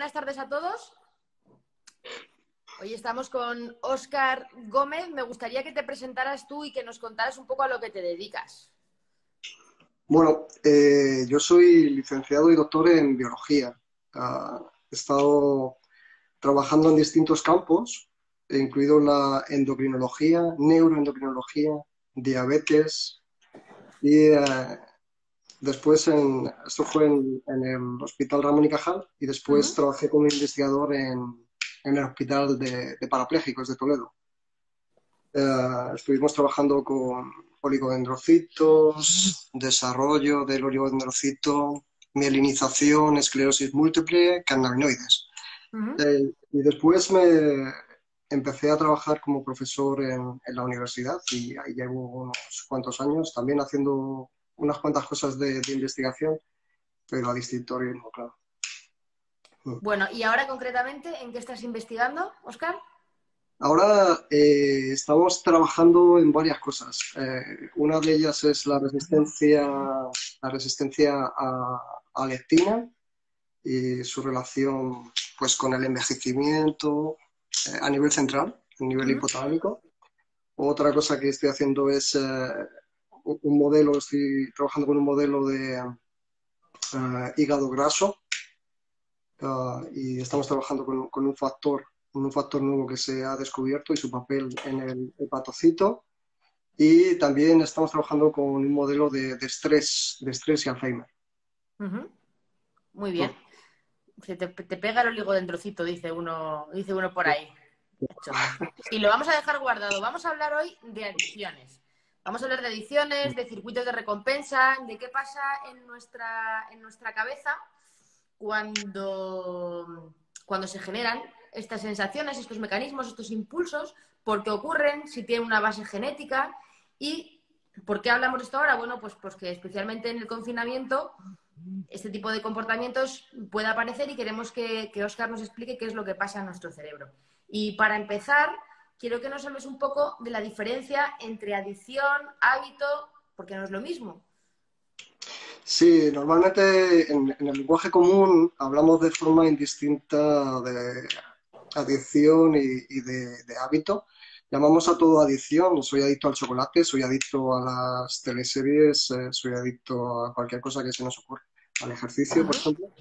Buenas tardes a todos. Hoy estamos con Óscar Gómez. Me gustaría que te presentaras tú y que nos contaras un poco a lo que te dedicas. Bueno, yo soy licenciado y doctor en biología. He estado trabajando en distintos campos, incluido la endocrinología, neuroendocrinología, diabetes y después esto fue en el Hospital Ramón y Cajal y después trabajé como investigador en el Hospital de Parapléjicos de Toledo. Estuvimos trabajando con oligodendrocitos, desarrollo del oligodendrocito, mielinización, esclerosis múltiple, cannabinoides. Y después me empecé a trabajar como profesor en la universidad y ahí llevo unos cuantos años también haciendo unas cuantas cosas de investigación, pero a distinto ritmo, claro. Bueno, y ahora concretamente, ¿en qué estás investigando, Óscar? Ahora estamos trabajando en varias cosas. Una de ellas es la resistencia a leptina y su relación pues, con el envejecimiento a nivel central, a nivel hipotalámico. Otra cosa que estoy haciendo es un modelo, estoy trabajando con un modelo de hígado graso y estamos trabajando con un factor nuevo que se ha descubierto y su papel en el hepatocito. Y también estamos trabajando con un modelo de estrés y Alzheimer. Muy bien. Te pega el oligodendrocito, dice uno por ahí. Y lo vamos a dejar guardado. Vamos a hablar hoy de adicciones. Vamos a hablar de adicciones, de circuitos de recompensa, de qué pasa en nuestra cabeza cuando se generan estas sensaciones, estos mecanismos, estos impulsos, por qué ocurren, si tienen una base genética. ¿Y por qué hablamos de esto ahora? Bueno, pues que especialmente en el confinamiento este tipo de comportamientos puede aparecer y queremos que Óscar nos explique qué es lo que pasa en nuestro cerebro. Y para empezar, quiero que nos hables un poco de la diferencia entre adicción, hábito, porque no es lo mismo. Sí, normalmente en el lenguaje común hablamos de forma indistinta de adicción y de hábito. Llamamos a todo adicción. Soy adicto al chocolate, soy adicto a las teleseries, soy adicto a cualquier cosa que se nos ocurra. Al ejercicio, por ejemplo.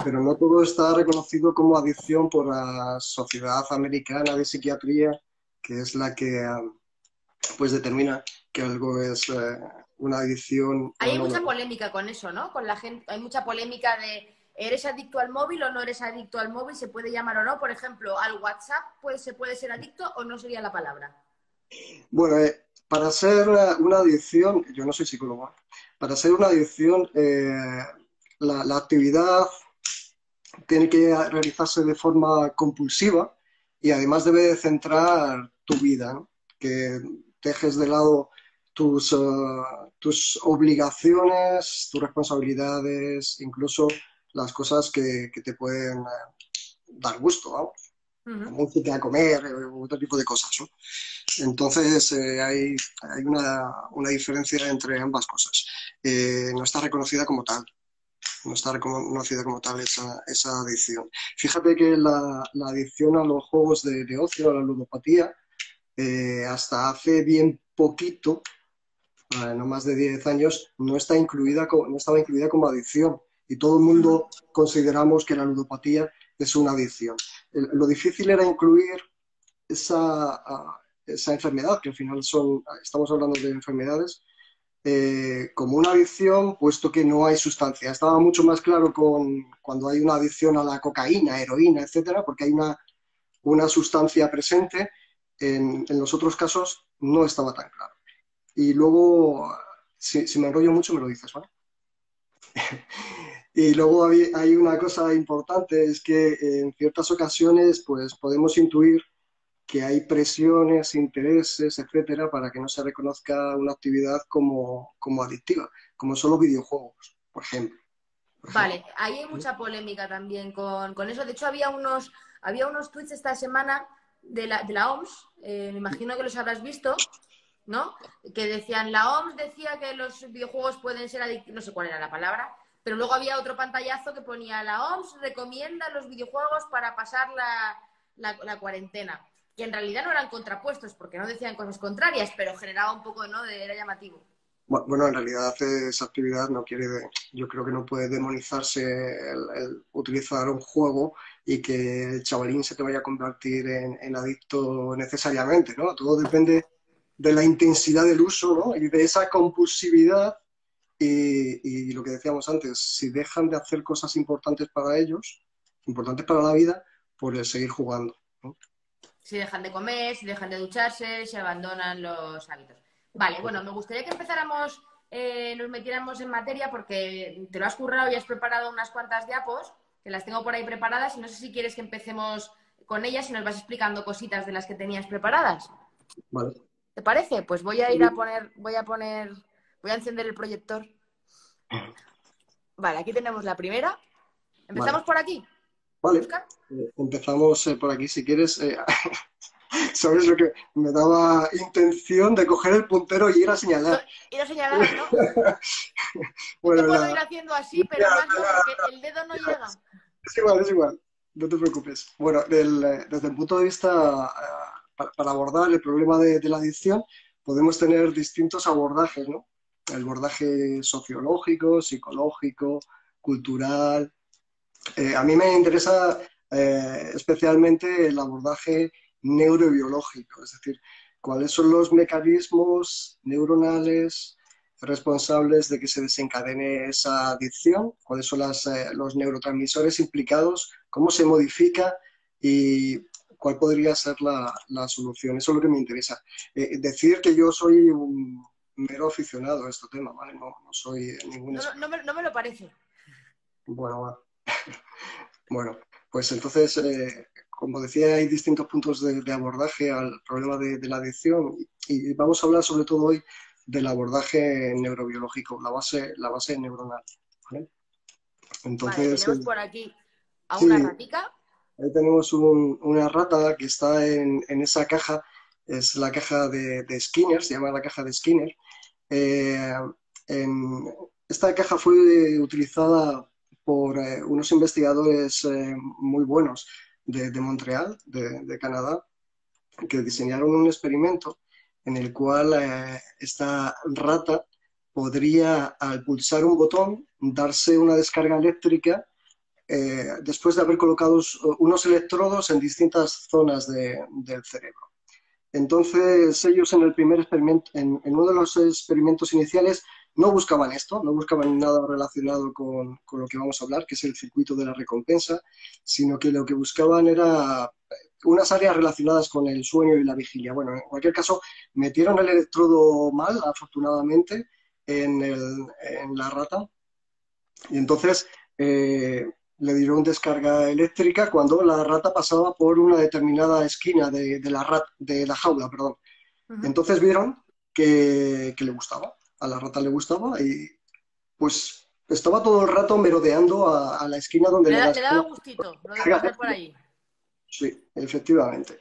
Pero no todo está reconocido como adicción por la Sociedad Americana de Psiquiatría, que es la que pues determina que algo es una adicción o Hay no. mucha polémica con eso, ¿no? Con la gente, hay mucha polémica de ¿eres adicto al móvil o no eres adicto al móvil? ¿Se puede llamar o no? Por ejemplo, al WhatsApp pues, se puede ser adicto o no sería la palabra. Bueno, para ser una adicción, yo no soy psicólogo, para ser una adicción, la actividad tiene que realizarse de forma compulsiva y además debe de centrar tu vida, ¿no? Que dejes de lado tus obligaciones, tus responsabilidades, incluso las cosas que te pueden dar gusto, vamos. La música, comer, otro tipo de cosas, ¿no? Entonces hay una diferencia entre ambas cosas. No está reconocida como tal. No está reconocida como tal esa adicción. Fíjate que la adicción a los juegos de ocio, a la ludopatía, hasta hace bien poquito, no más de 10 años, no estaba incluida como adicción. Y todo el mundo consideramos que la ludopatía es una adicción. Lo difícil era incluir esa enfermedad, que al final estamos hablando de enfermedades, como una adicción, puesto que no hay sustancia. Estaba mucho más claro cuando hay una adicción a la cocaína, heroína, etcétera, porque hay una sustancia presente. En los otros casos no estaba tan claro. Y luego, si me enrollo mucho, me lo dices, ¿vale? Y luego hay una cosa importante, es que en ciertas ocasiones pues, podemos intuir que hay presiones, intereses, etcétera, para que no se reconozca una actividad como adictiva, como son los videojuegos, por ejemplo. Vale, ahí hay mucha polémica también con eso. De hecho, había unos tweets esta semana de la OMS, me imagino que los habrás visto, ¿no? Que decían, la OMS decía que los videojuegos pueden ser adictivos, no sé cuál era la palabra, pero luego había otro pantallazo que ponía la OMS recomienda los videojuegos para pasar la cuarentena. Que en realidad no eran contrapuestos, porque no decían cosas contrarias, pero generaba un poco, ¿no? Era llamativo. Bueno, en realidad esa actividad no quiere, yo creo que no puede demonizarse el utilizar un juego y que el chavalín se te vaya a convertir en adicto necesariamente, ¿no? Todo depende de la intensidad del uso, ¿no? Y de esa compulsividad y lo que decíamos antes, si dejan de hacer cosas importantes para ellos, importantes para la vida, por seguir jugando, ¿no? Si dejan de comer, si dejan de ducharse, si abandonan los hábitos. Vale, bueno, me gustaría que empezáramos, nos metiéramos en materia porque te lo has currado y has preparado unas cuantas diapos, que las tengo por ahí preparadas y no sé si quieres que empecemos con ellas y nos vas explicando cositas de las que tenías preparadas. Vale. ¿Te parece? Pues voy a ir a poner, voy a encender el proyector. Vale, aquí tenemos la primera. ¿Empezamos por aquí? Vale, empezamos por aquí si quieres. ¿Sabes lo que me daba intención de coger el puntero y ir a señalar? Ir a señalar, ¿no? Bueno, te puedo ir haciendo así, pero más no, porque el dedo no llega. Es igual, no te preocupes. Bueno, desde el punto de vista, para abordar el problema de la adicción, podemos tener distintos abordajes, ¿no? El abordaje sociológico, psicológico, cultural. A mí me interesa especialmente el abordaje neurobiológico, es decir, cuáles son los mecanismos neuronales responsables de que se desencadene esa adicción, cuáles son los neurotransmisores implicados, cómo se modifica y cuál podría ser la solución. Eso es lo que me interesa. Decir que yo soy un mero aficionado a este tema, ¿vale? No soy ningún... No me lo parece. Bueno, bueno, pues entonces, como decía, hay distintos puntos de abordaje al problema de la adicción y vamos a hablar sobre todo hoy del abordaje neurobiológico, la base neuronal, ¿vale? Entonces, vale, tenemos por aquí a una ratica. Ahí tenemos una rata que está en esa caja, es la caja de Skinner, se llama la caja de Skinner. Esta caja fue utilizada por unos investigadores muy buenos de Montreal, de Canadá, que diseñaron un experimento en el cual esta rata podría, al pulsar un botón, darse una descarga eléctrica después de haber colocado unos electrodos en distintas zonas del cerebro. Entonces, ellos en el primer experimento, en uno de los experimentos iniciales, no buscaban esto, no buscaban nada relacionado con lo que vamos a hablar, que es el circuito de la recompensa, sino que lo que buscaban era unas áreas relacionadas con el sueño y la vigilia. Bueno, en cualquier caso, metieron el electrodo mal, afortunadamente, en la rata, y entonces le dieron descarga eléctrica cuando la rata pasaba por una determinada esquina de la jaula, perdón. Uh-huh. Entonces vieron que le gustaba, a la rata le gustaba y pues estaba todo el rato merodeando a la esquina donde le daba gustito, lo de pasar por ahí. Sí, efectivamente.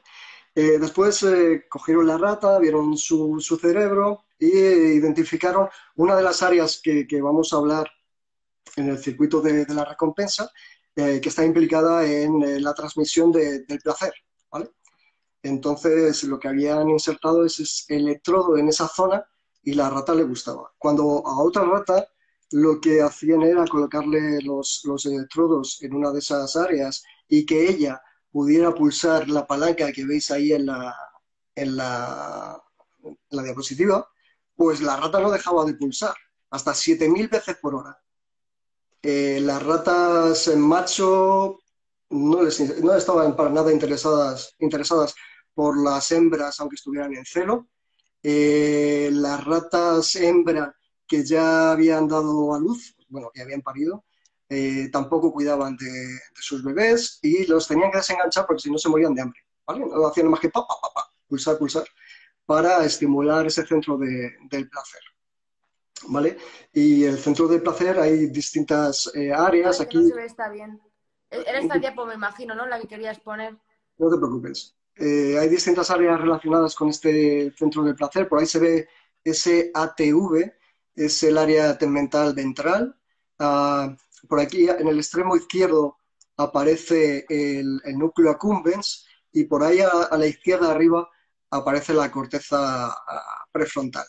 Después cogieron la rata, vieron su cerebro e identificaron una de las áreas que vamos a hablar en el circuito de la recompensa, que está implicada en la transmisión del placer, ¿vale? Entonces, lo que habían insertado es electrodo en esa zona y la rata le gustaba. Cuando a otra rata lo que hacían era colocarle los electrodos en una de esas áreas y que ella pudiera pulsar la palanca que veis ahí en la diapositiva, pues la rata no dejaba de pulsar, hasta 7000 veces por hora. Las ratas en macho no estaban para nada interesadas por las hembras, aunque estuvieran en celo. Las ratas hembra que ya habían dado a luz, bueno, que habían parido, tampoco cuidaban de sus bebés y los tenían que desenganchar porque si no se morían de hambre, ¿vale? No hacían más que pulsar, para estimular ese centro del placer. ¿Vale? Y el centro de placer hay distintas áreas. Aquí no se ve, está bien. Era esta diapo, me imagino, ¿no? La que querías poner. No te preocupes. Hay distintas áreas relacionadas con este centro de placer. Por ahí se ve ese ATV, es el área tegmental ventral. por aquí en el extremo izquierdo aparece el núcleo accumbens y por ahí a la izquierda arriba aparece la corteza prefrontal.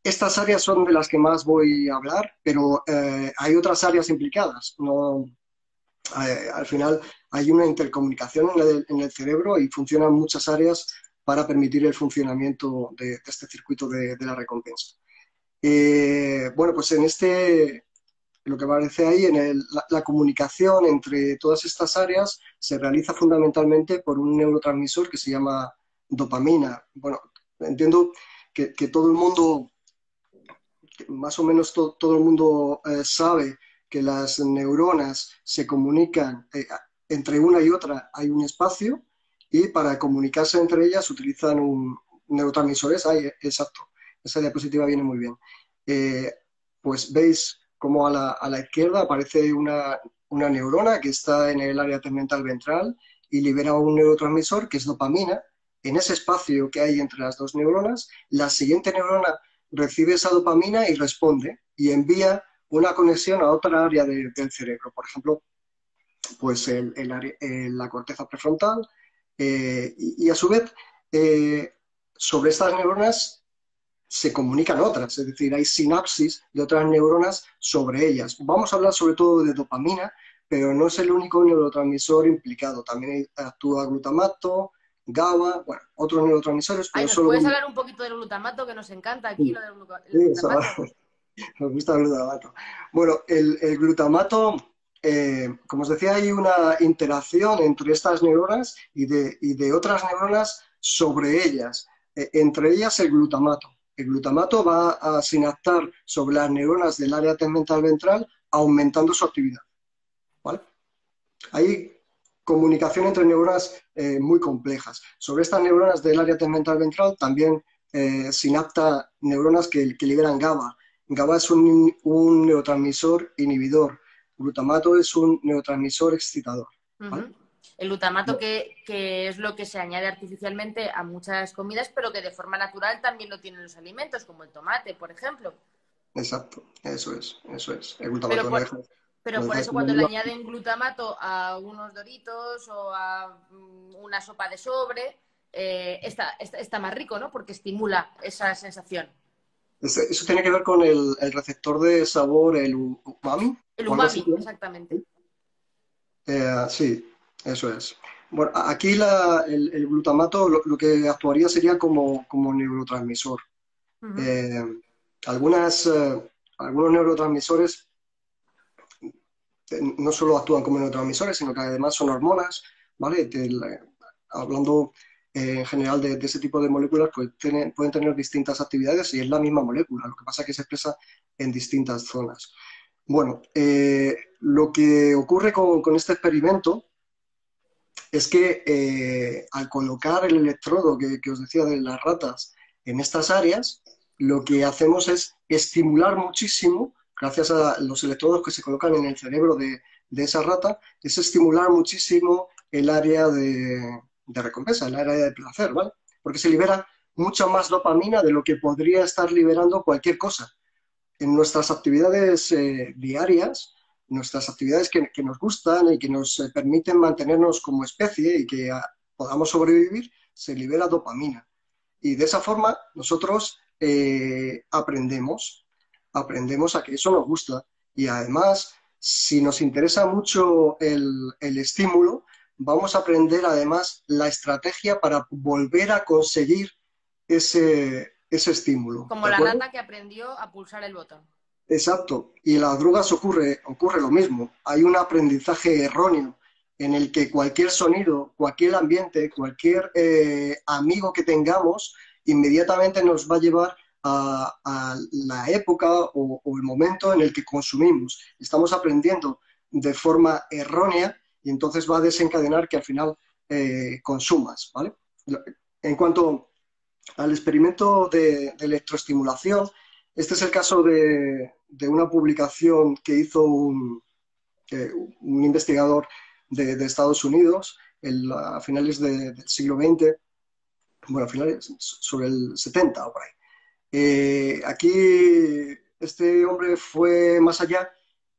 Estas áreas son de las que más voy a hablar, pero hay otras áreas implicadas. No, al final hay una intercomunicación en el cerebro y funcionan muchas áreas para permitir el funcionamiento de este circuito de la recompensa. Bueno, pues lo que aparece ahí, la comunicación entre todas estas áreas se realiza fundamentalmente por un neurotransmisor que se llama dopamina. Bueno, entiendo que todo el mundo, más o menos todo el mundo sabe que las neuronas se comunican, entre una y otra hay un espacio y para comunicarse entre ellas utilizan neurotransmisores. Exacto, esa diapositiva viene muy bien. Pues veis como a la izquierda aparece una neurona que está en el área tegmental ventral y libera un neurotransmisor que es dopamina. En ese espacio que hay entre las dos neuronas, la siguiente neurona recibe esa dopamina y responde y envía una conexión a otra área del cerebro. Por ejemplo, pues la corteza prefrontal y a su vez sobre estas neuronas se comunican otras, es decir, hay sinapsis de otras neuronas sobre ellas. Vamos a hablar sobre todo de dopamina, pero no es el único neurotransmisor implicado. También actúa glutamato, GABA, bueno, otros neurotransmisores, pero Ay, ¿nos puedes hablar un poquito del glutamato, que nos encanta aquí, lo del glutamato? Nos gusta el glutamato. Bueno, el glutamato, como os decía, hay una interacción entre estas neuronas y de otras neuronas sobre ellas, entre ellas el glutamato. El glutamato va a sinaptar sobre las neuronas del área tegmental ventral, aumentando su actividad. ¿Vale? Hay comunicación entre neuronas muy complejas. Sobre estas neuronas del área tegmental ventral también sinapta neuronas que liberan GABA. GABA es un neurotransmisor inhibidor. Glutamato es un neurotransmisor excitador. ¿Vale? El glutamato que es lo que se añade artificialmente a muchas comidas, pero que de forma natural también lo tienen los alimentos, como el tomate, por ejemplo. Exacto, eso es. El glutamato pero por eso cuando le añaden glutamato a unos Doritos o a una sopa de sobre, está más rico, ¿no? Porque estimula esa sensación. Eso tiene que ver con el receptor de sabor, el umami. El umami, exactamente. Sí, eso es. Bueno, aquí el glutamato lo que actuaría sería como neurotransmisor. Algunos neurotransmisores no solo actúan como neurotransmisores, sino que además son hormonas, ¿vale? Hablando en general de ese tipo de moléculas, pues pueden tener distintas actividades y es la misma molécula, lo que pasa es que se expresa en distintas zonas. Bueno, lo que ocurre con este experimento es que al colocar el electrodo que os decía de las ratas en estas áreas, lo que hacemos es estimular muchísimo, gracias a los electrodos que se colocan en el cerebro de esa rata, es estimular muchísimo el área de recompensa, el área de placer, ¿vale? Porque se libera mucha más dopamina de lo que podría estar liberando cualquier cosa. En nuestras actividades diarias, nuestras actividades que nos gustan y que nos permiten mantenernos como especie y que podamos sobrevivir, se libera dopamina. Y de esa forma nosotros aprendemos a que eso nos gusta. Y además, si nos interesa mucho el estímulo, vamos a aprender además la estrategia para volver a conseguir ese estímulo. Como la rata que aprendió a pulsar el botón. Exacto. Y en las drogas ocurre lo mismo. Hay un aprendizaje erróneo en el que cualquier sonido, cualquier ambiente, cualquier amigo que tengamos, inmediatamente nos va a llevar a la época o el momento en el que consumimos. Estamos aprendiendo de forma errónea y entonces va a desencadenar que al final consumas, ¿vale? En cuanto al experimento de electroestimulación, este es el caso de una publicación que hizo un investigador de Estados Unidos a finales del siglo XX, bueno, a finales sobre el 70 o por ahí. Aquí este hombre fue más allá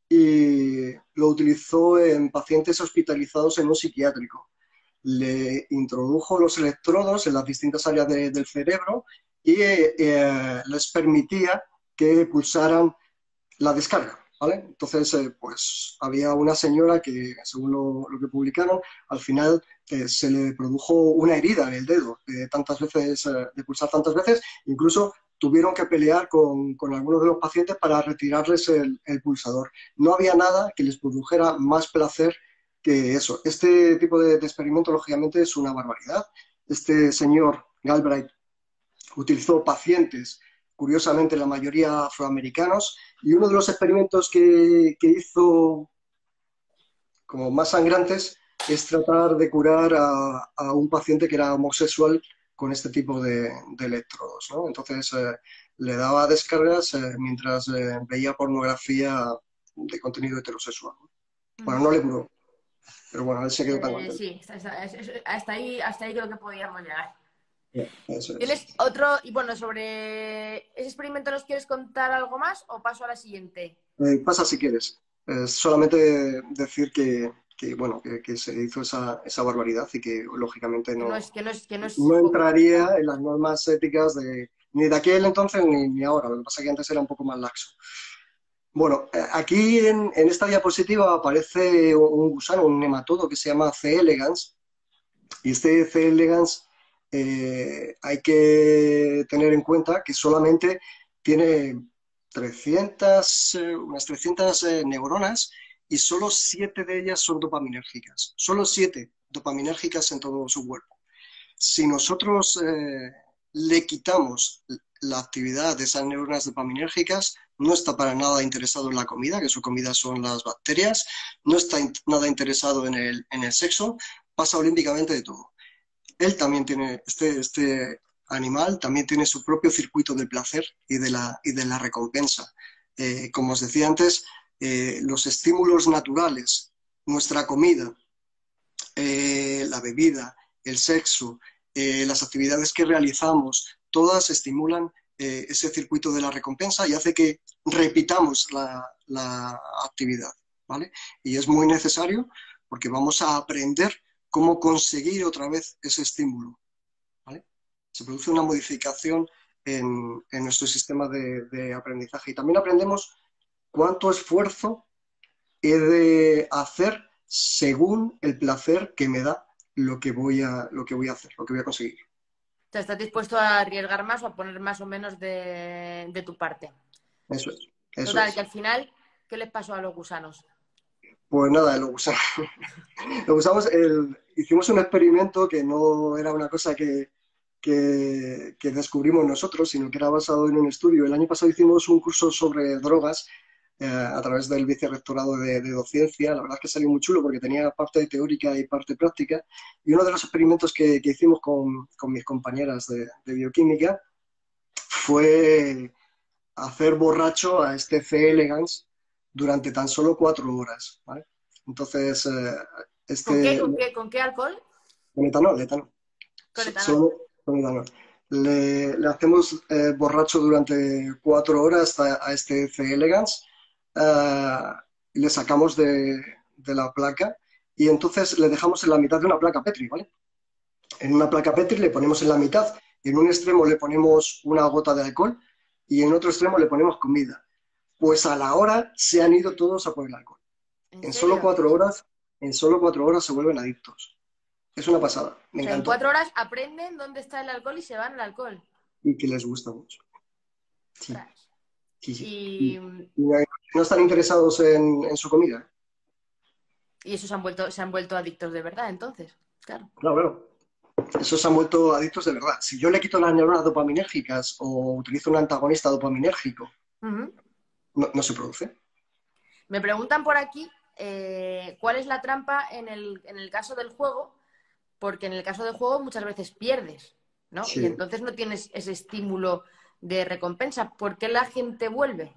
y lo utilizó en pacientes hospitalizados en un psiquiátrico. Le introdujo los electrodos en las distintas áreas del cerebro y les permitía que pulsaran la descarga, ¿vale? Entonces, pues había una señora que, según lo que publicaron, al final se le produjo una herida en el dedo de tantas veces, de pulsar tantas veces, incluso tuvieron que pelear con algunos de los pacientes para retirarles el pulsador. No había nada que les produjera más placer que eso. Este tipo de experimento, lógicamente, es una barbaridad. Este señor Galbraith utilizó pacientes, curiosamente la mayoría afroamericanos, y uno de los experimentos que hizo como más sangrantes es tratar de curar a un paciente que era homosexual con este tipo de electrodos, ¿no? Entonces le daba descargas mientras veía pornografía de contenido heterosexual. Bueno, no le curó, pero bueno, él se quedó tan contento. Sí, hasta ahí creo que podíamos llegar. Eso es. ¿Tienes otro? Y bueno, sobre ese experimento, ¿nos quieres contar algo más o paso a la siguiente? Pasa si quieres. Solamente decir bueno, que se hizo esa barbaridad y que lógicamente Que no es no poco. entraría en las normas éticas ni de aquel entonces ni ahora. Lo que pasa es que antes era un poco más laxo. Bueno, aquí en esta diapositiva aparece un gusano, un nematodo que se llama C. elegans. Y este C. elegans hay que tener en cuenta que solamente tiene 300, unas 300 neuronas y solo 7 de ellas son dopaminérgicas. Solo 7 dopaminérgicas en todo su cuerpo. Si nosotros le quitamos la actividad de esas neuronas dopaminérgicas, no está para nada interesado en la comida, que su comida son las bacterias, no está nada interesado en el sexo, pasa olímpicamente de todo. Él también tiene, este animal también tiene su propio circuito del placer y de la recompensa. Como os decía antes, los estímulos naturales, nuestra comida, la bebida, el sexo, las actividades que realizamos, todas estimulan ese circuito de la recompensa y hace que repitamos la actividad, ¿vale? Y es muy necesario porque vamos a aprender cómo conseguir otra vez ese estímulo, ¿vale? Se produce una modificación en nuestro sistema de aprendizaje y también aprendemos cuánto esfuerzo he de hacer según el placer que me da lo que voy a hacer, lo que voy a conseguir. O sea, ¿estás dispuesto a arriesgar más o a poner más o menos de tu parte? Eso es, eso Total, que es. al final, ¿qué les pasó a los gusanos? Pues nada, lo usamos. Lo usamos hicimos un experimento que no era una cosa que descubrimos nosotros, sino que era basado en un estudio. El año pasado hicimos un curso sobre drogas a través del vicerrectorado de docencia. La verdad es que salió muy chulo porque tenía parte teórica y parte práctica. Y uno de los experimentos que hicimos con mis compañeras de bioquímica fue hacer borracho a este C. elegans durante tan solo 4 horas, ¿vale? Entonces, ¿Con qué? este, ¿Con qué alcohol? con etanol, etanol. Con etanol. Solo con etanol. Le hacemos borracho durante 4 horas a este C. elegans y le sacamos de la placa y entonces le dejamos en la mitad de una placa Petri, ¿vale? En una placa Petri le ponemos en la mitad, en un extremo le ponemos una gota de alcohol y en otro extremo le ponemos comida. Pues a la hora se han ido todos a por el alcohol. ¿En En solo serio? 4 horas, se vuelven adictos. Es una pasada, me O sea, en encantó. 4 horas aprenden dónde está el alcohol y se van al alcohol. Y que les gusta mucho. Sí, Ostras. sí, sí. Y, Y no están interesados en su comida. y esos se han vuelto adictos de verdad, entonces. Claro. Claro, claro. Esos se han vuelto adictos de verdad. Si yo le quito las neuronas dopaminérgicas o utilizo un antagonista dopaminérgico, Ujú. no se produce. Me preguntan por aquí cuál es la trampa en el caso del juego, porque en el caso del juego muchas veces pierdes, ¿no? Y Sí. entonces no tienes ese estímulo de recompensa. ¿Por qué la gente vuelve?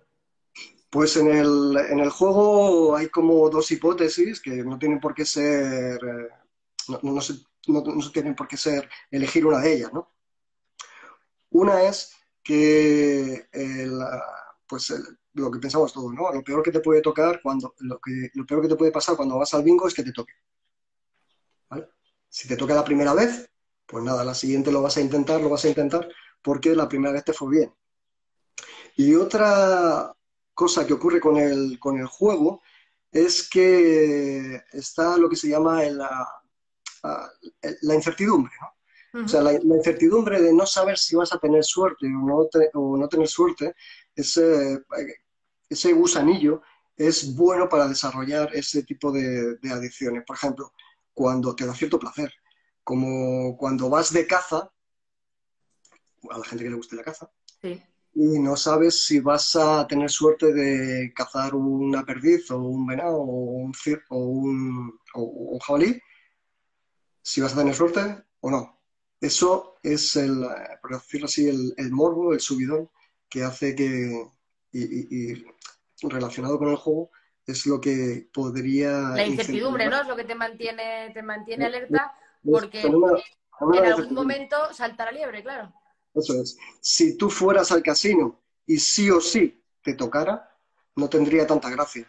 Pues en el juego hay como dos hipótesis que no tienen por qué ser, no tienen por qué ser elegir una de ellas, ¿no? Una es que pues lo que pensamos todos, ¿no? Lo peor que te puede tocar lo peor que te puede pasar cuando vas al bingo es que te toque, ¿vale? Si te toca la primera vez, pues nada, la siguiente lo vas a intentar porque la primera vez te fue bien. Y otra cosa que ocurre con el juego es que está lo que se llama a- la incertidumbre, ¿no? O sea, la incertidumbre de no saber si vas a tener suerte o no tener suerte, ese, ese gusanillo es bueno para desarrollar ese tipo de adicciones. Por ejemplo, cuando te da cierto placer, como cuando vas de caza, a la gente que le guste la caza, Sí. y no sabes si vas a tener suerte de cazar una perdiz o un venado o un jabalí, si vas a tener suerte o no. Eso es por decirlo así, el morbo, el subidón que hace y relacionado con el juego, es lo que podría La incertidumbre, incentivar. ¿no? Es lo que te mantiene alerta Es porque fenómeno en de algún incertidumbre. momento salta la liebre, claro. Eso es. Si tú fueras al casino y sí o sí te tocara, no tendría tanta gracia.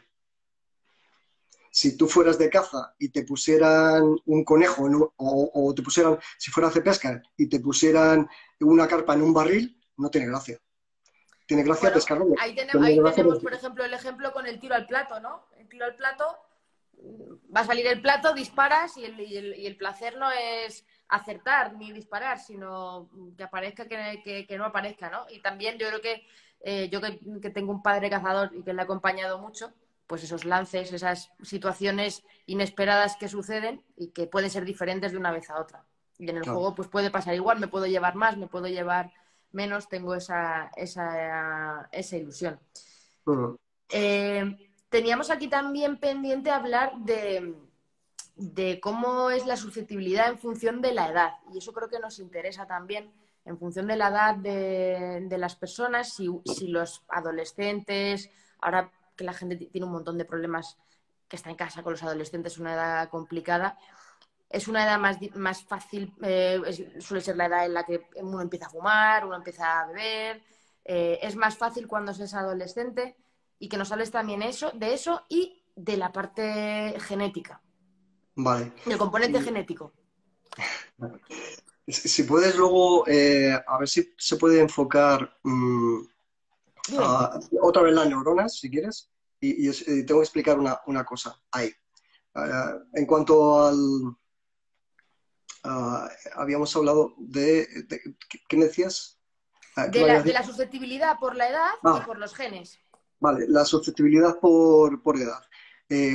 Si tú fueras de caza y te pusieran un conejo o te pusieran, si fueras de pesca y te pusieran una carpa en un barril, no tiene gracia. Tiene gracia Bueno, pescarlo, pero no ahí tiene gracia tenemos, por ejemplo, el ejemplo con el tiro al plato, ¿no? El tiro al plato, va a salir el plato, disparas y el placer no es acertar ni disparar, sino que aparezca que no aparezca, ¿no? Y también yo creo que yo que tengo un padre cazador y que le ha acompañado mucho, pues esos lances, esas situaciones inesperadas que suceden y que pueden ser diferentes de una vez a otra. Y en el claro. juego pues puede pasar igual, me puedo llevar más, me puedo llevar menos, tengo esa ilusión. Teníamos aquí también pendiente hablar de cómo es la susceptibilidad en función de la edad. Y eso creo que nos interesa también en función de la edad de las personas, si los adolescentes, ahora que la gente tiene un montón de problemas que está en casa con los adolescentes, una edad complicada, es una edad más fácil, suele ser la edad en la que uno empieza a fumar, uno empieza a beber, es más fácil cuando se es adolescente y que nos hables también de eso y de la parte genética, Vale. del componente genético. Si puedes luego, a ver si se puede enfocar Dime. otra vez las neuronas, si quieres, y tengo que explicar una cosa ahí. En cuanto habíamos hablado ¿qué me decías? ¿Qué me habías De dicho? la susceptibilidad por la edad y Ah, por los genes. vale, la susceptibilidad por edad.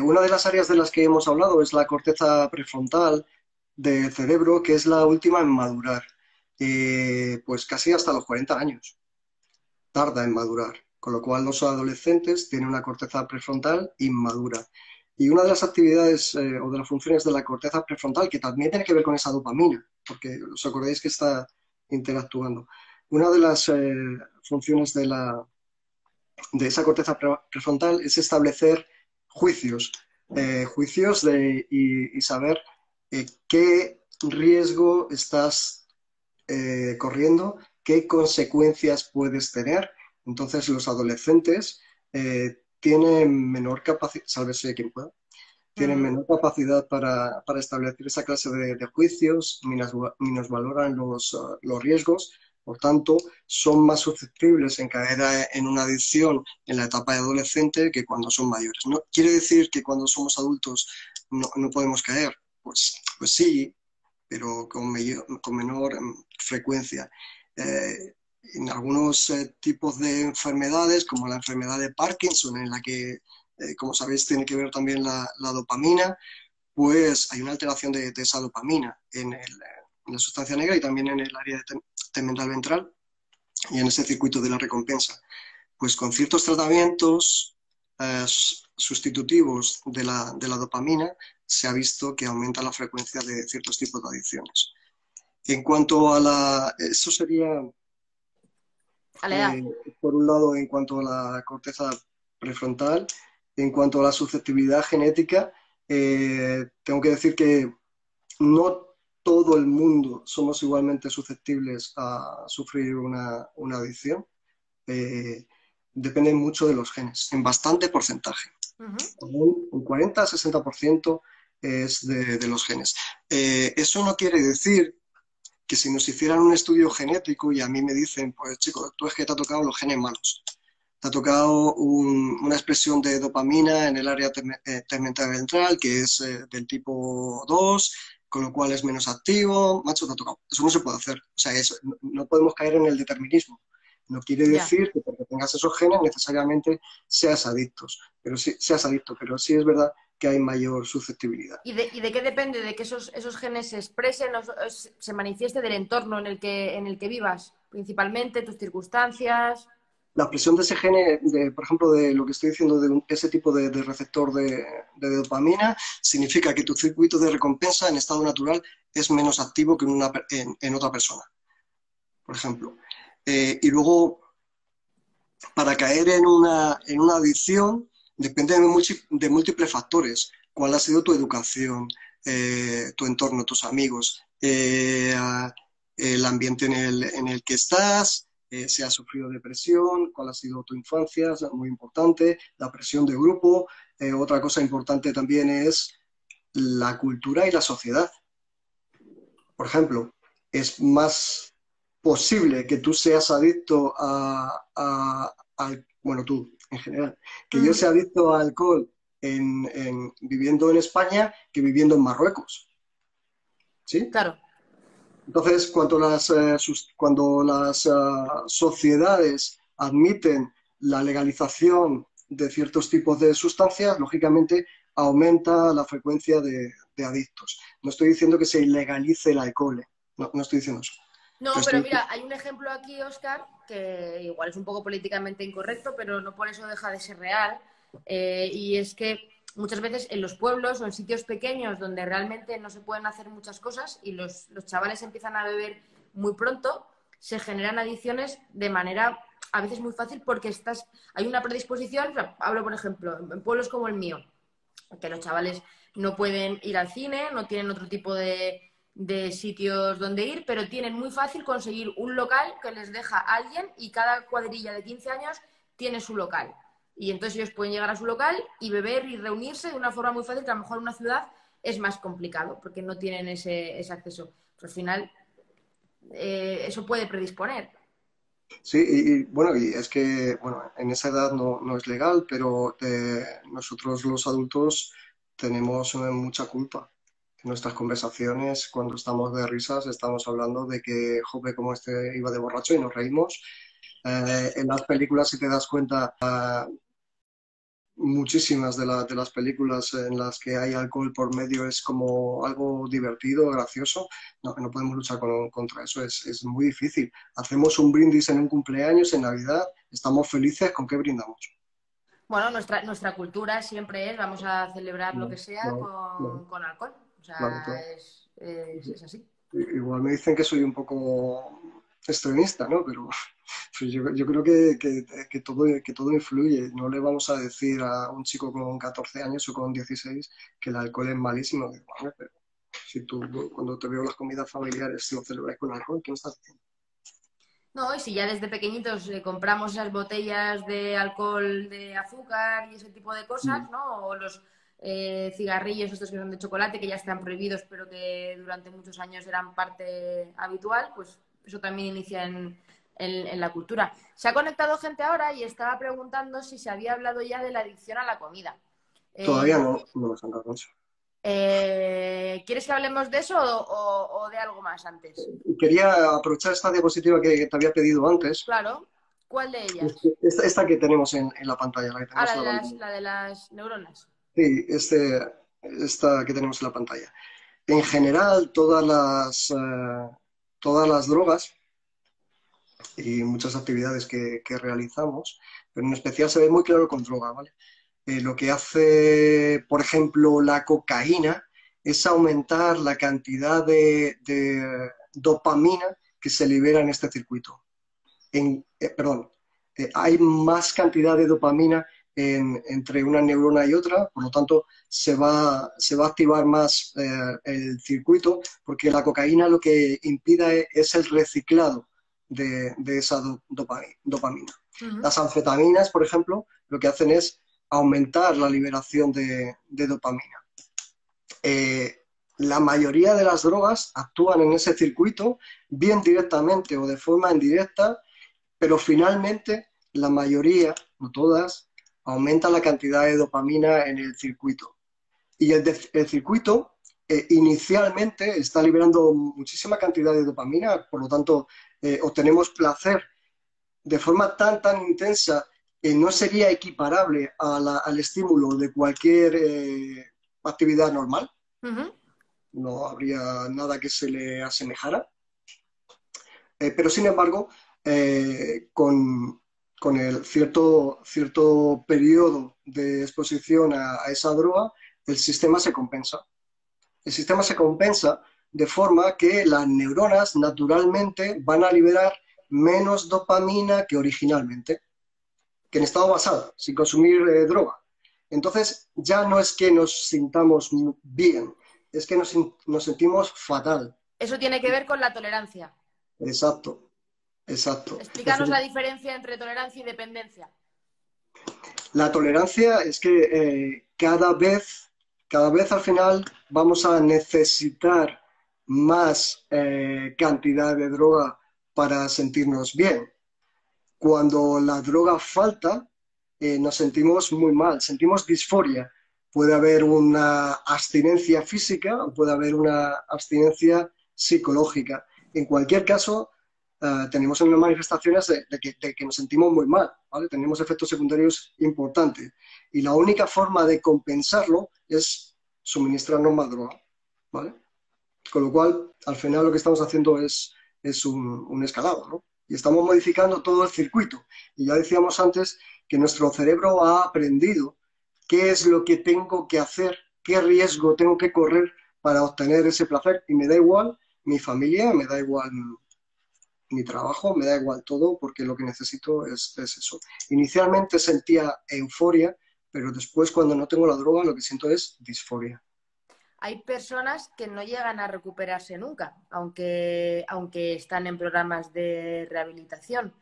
Una de las áreas de las que hemos hablado es la corteza prefrontal del cerebro, que es la última en madurar. Pues casi hasta los 40 años tarda en madurar, con lo cual los adolescentes tienen una corteza prefrontal inmadura. Y una de las actividades o de las funciones de la corteza prefrontal, que también tiene que ver con esa dopamina, porque os acordáis que está interactuando. Una de las funciones de esa corteza prefrontal es establecer juicios, y saber qué riesgo estás corriendo, qué consecuencias puedes tener. Entonces los adolescentes tienen menor capacidad, sálvese quien pueda, tienen menor capacidad para establecer esa clase de juicios, minusvaloran los riesgos, por tanto, son más susceptibles en caer en una adicción en la etapa de adolescente que cuando son mayores. ¿No quiere decir que cuando somos adultos no podemos caer? Pues sí, pero con menor frecuencia. En algunos tipos de enfermedades, como la enfermedad de Parkinson, en la que, como sabéis, tiene que ver también la dopamina, pues hay una alteración de esa dopamina en la sustancia negra y también en el área temental ventral y en ese circuito de la recompensa. Pues con ciertos tratamientos sustitutivos de la dopamina se ha visto que aumenta la frecuencia de ciertos tipos de adicciones. En cuanto eso sería, A la edad. eh, por un lado, en cuanto a la corteza prefrontal. En cuanto a la susceptibilidad genética, tengo que decir que no todo el mundo somos igualmente susceptibles a sufrir una adicción. Eh, depende mucho de los genes, en bastante porcentaje. Un 40-60% es de los genes. Eso no quiere decir que si nos hicieran un estudio genético y a mí me dicen, pues chico, tú es que te ha tocado los genes malos, te ha tocado una expresión de dopamina en el área tegmental ventral que es del tipo 2, con lo cual es menos activo, macho, te ha tocado. Eso no se puede hacer. O sea, no podemos caer en el determinismo. No quiere decir que porque tengas esos genes necesariamente seas adicto, pero sí es verdad que hay mayor susceptibilidad. ¿Y de qué depende de que esos genes se expresen o se manifieste del entorno en el que vivas? Principalmente, tus circunstancias. La expresión de ese gene, por ejemplo, de lo que estoy diciendo, de ese tipo de receptor de dopamina, significa que tu circuito de recompensa en estado natural es menos activo que en otra persona, por ejemplo. Y luego, para caer en una adicción, depende de múltiples factores. ¿Cuál ha sido tu educación, tu entorno, tus amigos, el ambiente en el que estás? Si has sufrido depresión, cuál ha sido tu infancia, es muy importante, la presión de grupo. Otra cosa importante también es la cultura y la sociedad. Por ejemplo, es más posible que tú seas adicto bueno, tú en general, que yo sea adicto al alcohol viviendo en España que viviendo en Marruecos. ¿Sí? Claro. Entonces, cuando las sociedades admiten la legalización de ciertos tipos de sustancias, lógicamente aumenta la frecuencia de adictos. No estoy diciendo que se ilegalice el alcohol, no estoy diciendo eso. No, pero mira, hay un ejemplo aquí, Óscar, que igual es un poco políticamente incorrecto, pero no por eso deja de ser real, y es que muchas veces en los pueblos o en sitios pequeños donde realmente no se pueden hacer muchas cosas y los chavales empiezan a beber muy pronto, se generan adicciones de manera a veces muy fácil porque hay una predisposición. Hablo, por ejemplo, en pueblos como el mío, que los chavales no pueden ir al cine, no tienen otro tipo de sitios donde ir, pero tienen muy fácil conseguir un local que les deja a alguien y cada cuadrilla de 15 años tiene su local. Y entonces ellos pueden llegar a su local y beber y reunirse de una forma muy fácil, que a lo mejor en una ciudad es más complicado porque no tienen ese acceso. Pero al final eso puede predisponer. Sí, y bueno, y es que bueno, en esa edad no es legal, pero nosotros los adultos tenemos mucha culpa. En nuestras conversaciones, cuando estamos de risas, estamos hablando de que, joder, como este iba de borracho y nos reímos. En las películas, si te das cuenta, muchísimas de las películas en las que hay alcohol por medio es como algo divertido, gracioso. No podemos luchar contra eso, es muy difícil. Hacemos un brindis en un cumpleaños, en Navidad, estamos felices, ¿con qué brindamos? Bueno, nuestra cultura siempre es, vamos a celebrar lo que sea Claro. con alcohol. O sea, Claro. es así. Igual me dicen que soy un poco extremista, ¿no? Pero pues yo creo que todo influye. No le vamos a decir a un chico con 14 años o con 16 que el alcohol es malísimo. Digo, "Vale, pero si tú cuando te veo las comidas familiares, si lo celebráis con alcohol, ¿qué me estás diciendo?" No, y si ya desde pequeñitos compramos esas botellas de alcohol de azúcar y ese tipo de cosas, ¿no? O los cigarrillos estos que son de chocolate, que ya están prohibidos, pero que durante muchos años eran parte habitual, pues eso también inicia en la cultura. Se ha conectado gente ahora y estaba preguntando si se había hablado ya de la adicción a la comida. Todavía no nos han dado mucho. ¿Quieres que hablemos de eso o de algo más antes? Quería aprovechar esta diapositiva que te había pedido antes. Claro. ¿Cuál de ellas? Esta que tenemos en la pantalla, la que tenemos en la pantalla. La de las neuronas. Sí, esta que tenemos en la pantalla. En general, todas las drogas y muchas actividades que realizamos, pero en especial se ve muy claro con droga, ¿vale? Lo que hace, por ejemplo, la cocaína es aumentar la cantidad de dopamina que se libera en este circuito. Hay más cantidad de dopamina entre una neurona y otra, por lo tanto se va a activar más el circuito, porque la cocaína lo que impide es el reciclado de esa dopamina. Las anfetaminas, por ejemplo, lo que hacen es aumentar la liberación de dopamina. La mayoría de las drogas actúan en ese circuito, bien directamente o de forma indirecta, pero finalmente la mayoría, no todas, aumentan la cantidad de dopamina en el circuito. Y el circuito inicialmente está liberando muchísima cantidad de dopamina, por lo tanto obtenemos placer de forma tan intensa que no sería equiparable al estímulo de cualquier actividad normal. No habría nada que se le asemejara. Pero sin embargo, con el cierto periodo de exposición a esa droga, el sistema se compensa. El sistema se compensa de forma que las neuronas naturalmente van a liberar menos dopamina que originalmente, que en estado basal, sin consumir droga. Entonces, ya no es que nos sintamos bien, es que nos sentimos fatal. Eso tiene que ver con la tolerancia. Exacto. Explícanos la diferencia entre tolerancia y dependencia. La tolerancia es que cada vez al final vamos a necesitar más cantidad de droga para sentirnos bien. Cuando la droga falta, nos sentimos muy mal, sentimos disforia. Puede haber una abstinencia física o puede haber una abstinencia psicológica. En cualquier caso, tenemos unas manifestaciones de que nos sentimos muy mal, ¿vale? Tenemos efectos secundarios importantes. Y la única forma de compensarlo es suministrarnos más droga, ¿vale? Con lo cual, al final lo que estamos haciendo es un escalado, ¿no? Y estamos modificando todo el circuito. Y ya decíamos antes que nuestro cerebro ha aprendido qué es lo que tengo que hacer, qué riesgo tengo que correr para obtener ese placer. Y me da igual mi familia, me da igual mi trabajo, me da igual todo, porque lo que necesito es eso. Inicialmente sentía euforia, pero después cuando no tengo la droga lo que siento es disforia. Hay personas que no llegan a recuperarse nunca, aunque están en programas de rehabilitación.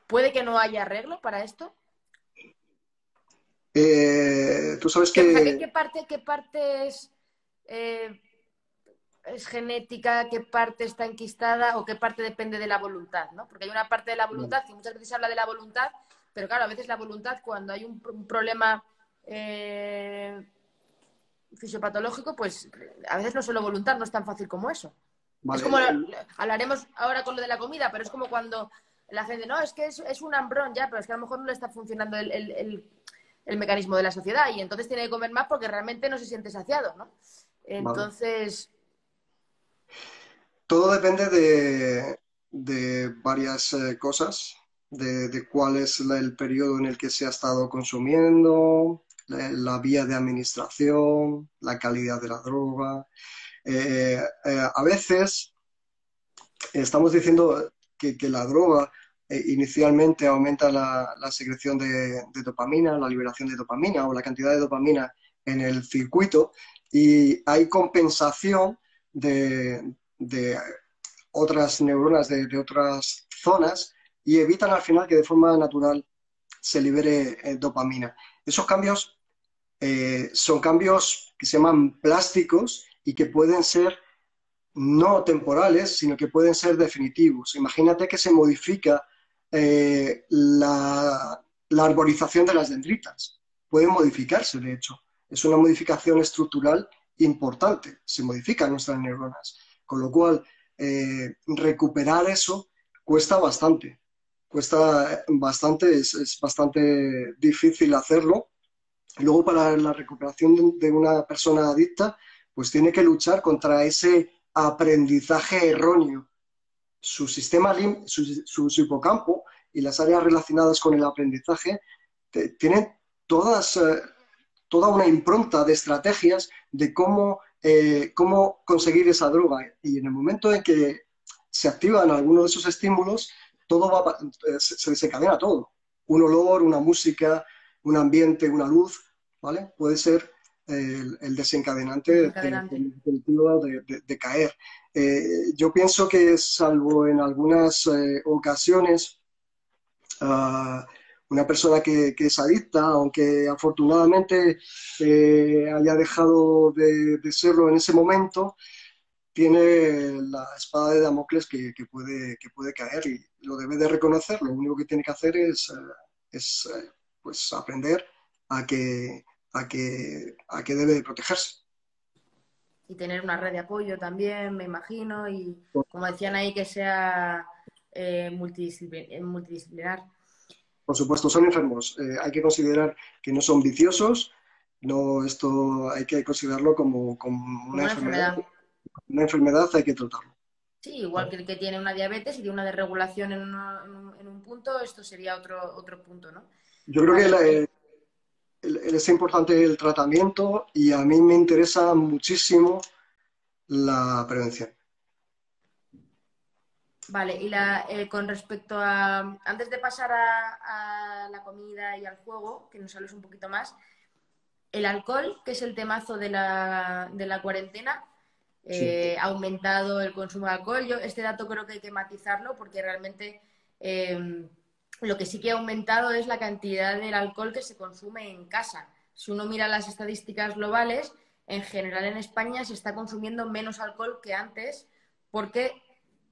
¿Puede que no haya arreglo para esto? Tú sabes que... O sea, ¿qué parte es genética, qué parte está enquistada o qué parte depende de la voluntad, ¿no? Porque hay una parte de la voluntad que muchas veces se habla de la voluntad, pero claro, a veces la voluntad, cuando hay un problema fisiopatológico, pues a veces no solo voluntad, no es tan fácil como eso. Vale. Es como, hablaremos ahora con lo de la comida, pero es como cuando la gente, no, es que es un hambrón ya, pero es que a lo mejor no le está funcionando el mecanismo de la sociedad y entonces tiene que comer más porque realmente no se siente saciado, ¿no? Entonces... Vale. Todo depende de varias cosas, de cuál es el periodo en el que se ha estado consumiendo, la vía de administración, la calidad de la droga. A veces estamos diciendo que la droga inicialmente aumenta la secreción de dopamina, la liberación de dopamina o la cantidad de dopamina en el circuito y hay compensación de otras neuronas de otras zonas y evitan al final que de forma natural se libere dopamina. Esos cambios son cambios que se llaman plásticos y que pueden ser no temporales, sino que pueden ser definitivos. Imagínate que se modifica la arborización de las dendritas. Pueden modificarse, de hecho. Es una modificación estructural importante. Se modifican nuestras neuronas. Con lo cual, recuperar eso cuesta bastante. Es bastante difícil hacerlo. Y luego, para la recuperación de una persona adicta, pues tiene que luchar contra ese aprendizaje erróneo. Su sistema, su hipocampo y las áreas relacionadas con el aprendizaje tienen toda una impronta de estrategias de cómo conseguir esa droga. Y en el momento en que se activan algunos de esos estímulos, se desencadena todo. Un olor, una música, un ambiente, una luz, ¿vale? Puede ser el desencadenante Desencadenante. de caer. Yo pienso que salvo en algunas ocasiones, uh, una persona que es adicta, aunque afortunadamente haya dejado de serlo en ese momento, tiene la espada de Damocles que puede caer y lo debe de reconocer. Lo único que tiene que hacer es pues aprender a que debe de protegerse. Y tener una red de apoyo también, me imagino, y como decían ahí, que sea multidisciplinar. Por supuesto, son enfermos. Hay que considerar que no son viciosos. No, esto hay que considerarlo como Como una una enfermedad. enfermedad. Una enfermedad hay que tratarlo. Sí, igual que el que tiene una diabetes y tiene una desregulación en un punto, esto sería otro punto, ¿no? Yo creo que Vale, es importante el tratamiento y a mí me interesa muchísimo la prevención. vale. Y con respecto a, antes de pasar a la comida y al juego, que nos hables un poquito más, el alcohol, que es el temazo de la cuarentena, Sí. ha aumentado el consumo de alcohol. Yo este dato creo que hay que matizarlo porque realmente lo que sí que ha aumentado es la cantidad del alcohol que se consume en casa. Si uno mira las estadísticas globales, en general en España se está consumiendo menos alcohol que antes porque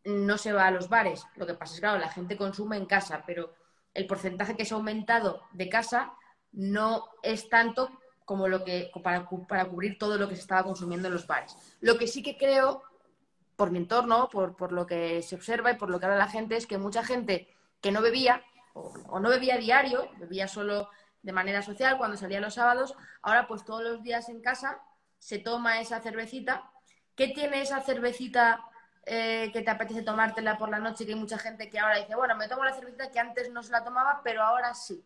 no se va a los bares. Lo que pasa es que, claro, la gente consume en casa, pero el porcentaje que se ha aumentado de casa no es tanto como lo que para cubrir todo lo que se estaba consumiendo en los bares. Lo que sí que creo, por mi entorno, por lo que se observa y por lo que habla la gente, es que mucha gente que no bebía o no bebía diario, bebía solo de manera social cuando salía los sábados, ahora pues todos los días en casa se toma esa cervecita. ¿Qué tiene esa cervecita que te apetece tomártela por la noche? Que hay mucha gente que ahora dice, bueno, me tomo la cervecita que antes no se la tomaba, pero ahora sí.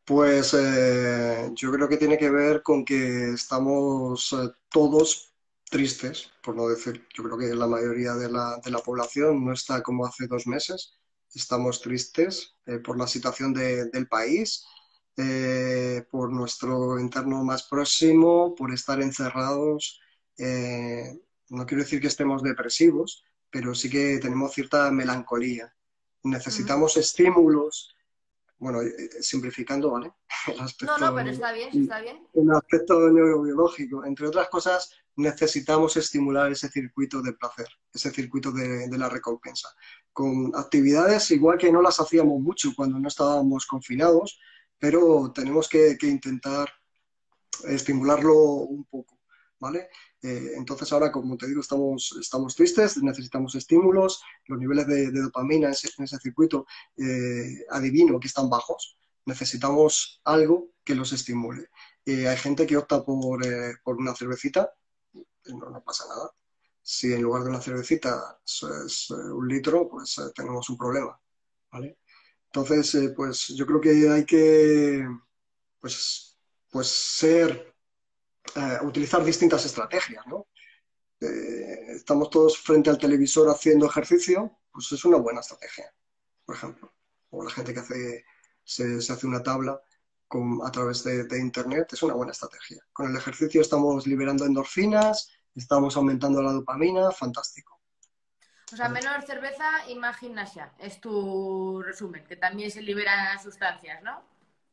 Pues yo creo que tiene que ver con que estamos todos tristes, por no decir, yo creo que la mayoría de la población no está como hace 2 meses. Estamos tristes por la situación del país, por nuestro entorno más próximo, por estar encerrados. No quiero decir que estemos depresivos, pero sí que tenemos cierta melancolía. Uh -huh. Necesitamos estímulos, bueno, simplificando, ¿vale? El No, no, aspecto, pero está bien, sí está bien. el aspecto neurobiológico. Entre otras cosas, necesitamos estimular ese circuito de placer, ese circuito de la recompensa. Con actividades igual que no las hacíamos mucho cuando no estábamos confinados, pero tenemos que intentar estimularlo un poco, ¿vale? Entonces ahora, como te digo, estamos tristes, necesitamos estímulos, los niveles de dopamina en ese circuito, adivino que están bajos, necesitamos algo que los estimule. Hay gente que opta por una cervecita, no pasa nada. Si en lugar de una cervecita es 1 litro, pues tenemos un problema, ¿vale? Entonces, pues yo creo que hay que pues, utilizar distintas estrategias, ¿no? Estamos todos frente al televisor haciendo ejercicio, pues es una buena estrategia, por ejemplo. O la gente que se hace una tabla a través de Internet, es una buena estrategia. Con el ejercicio estamos liberando endorfinas, estamos aumentando la dopamina, fantástico. O sea, menos cerveza y más gimnasia. Es tu resumen, que también se liberan sustancias, ¿no?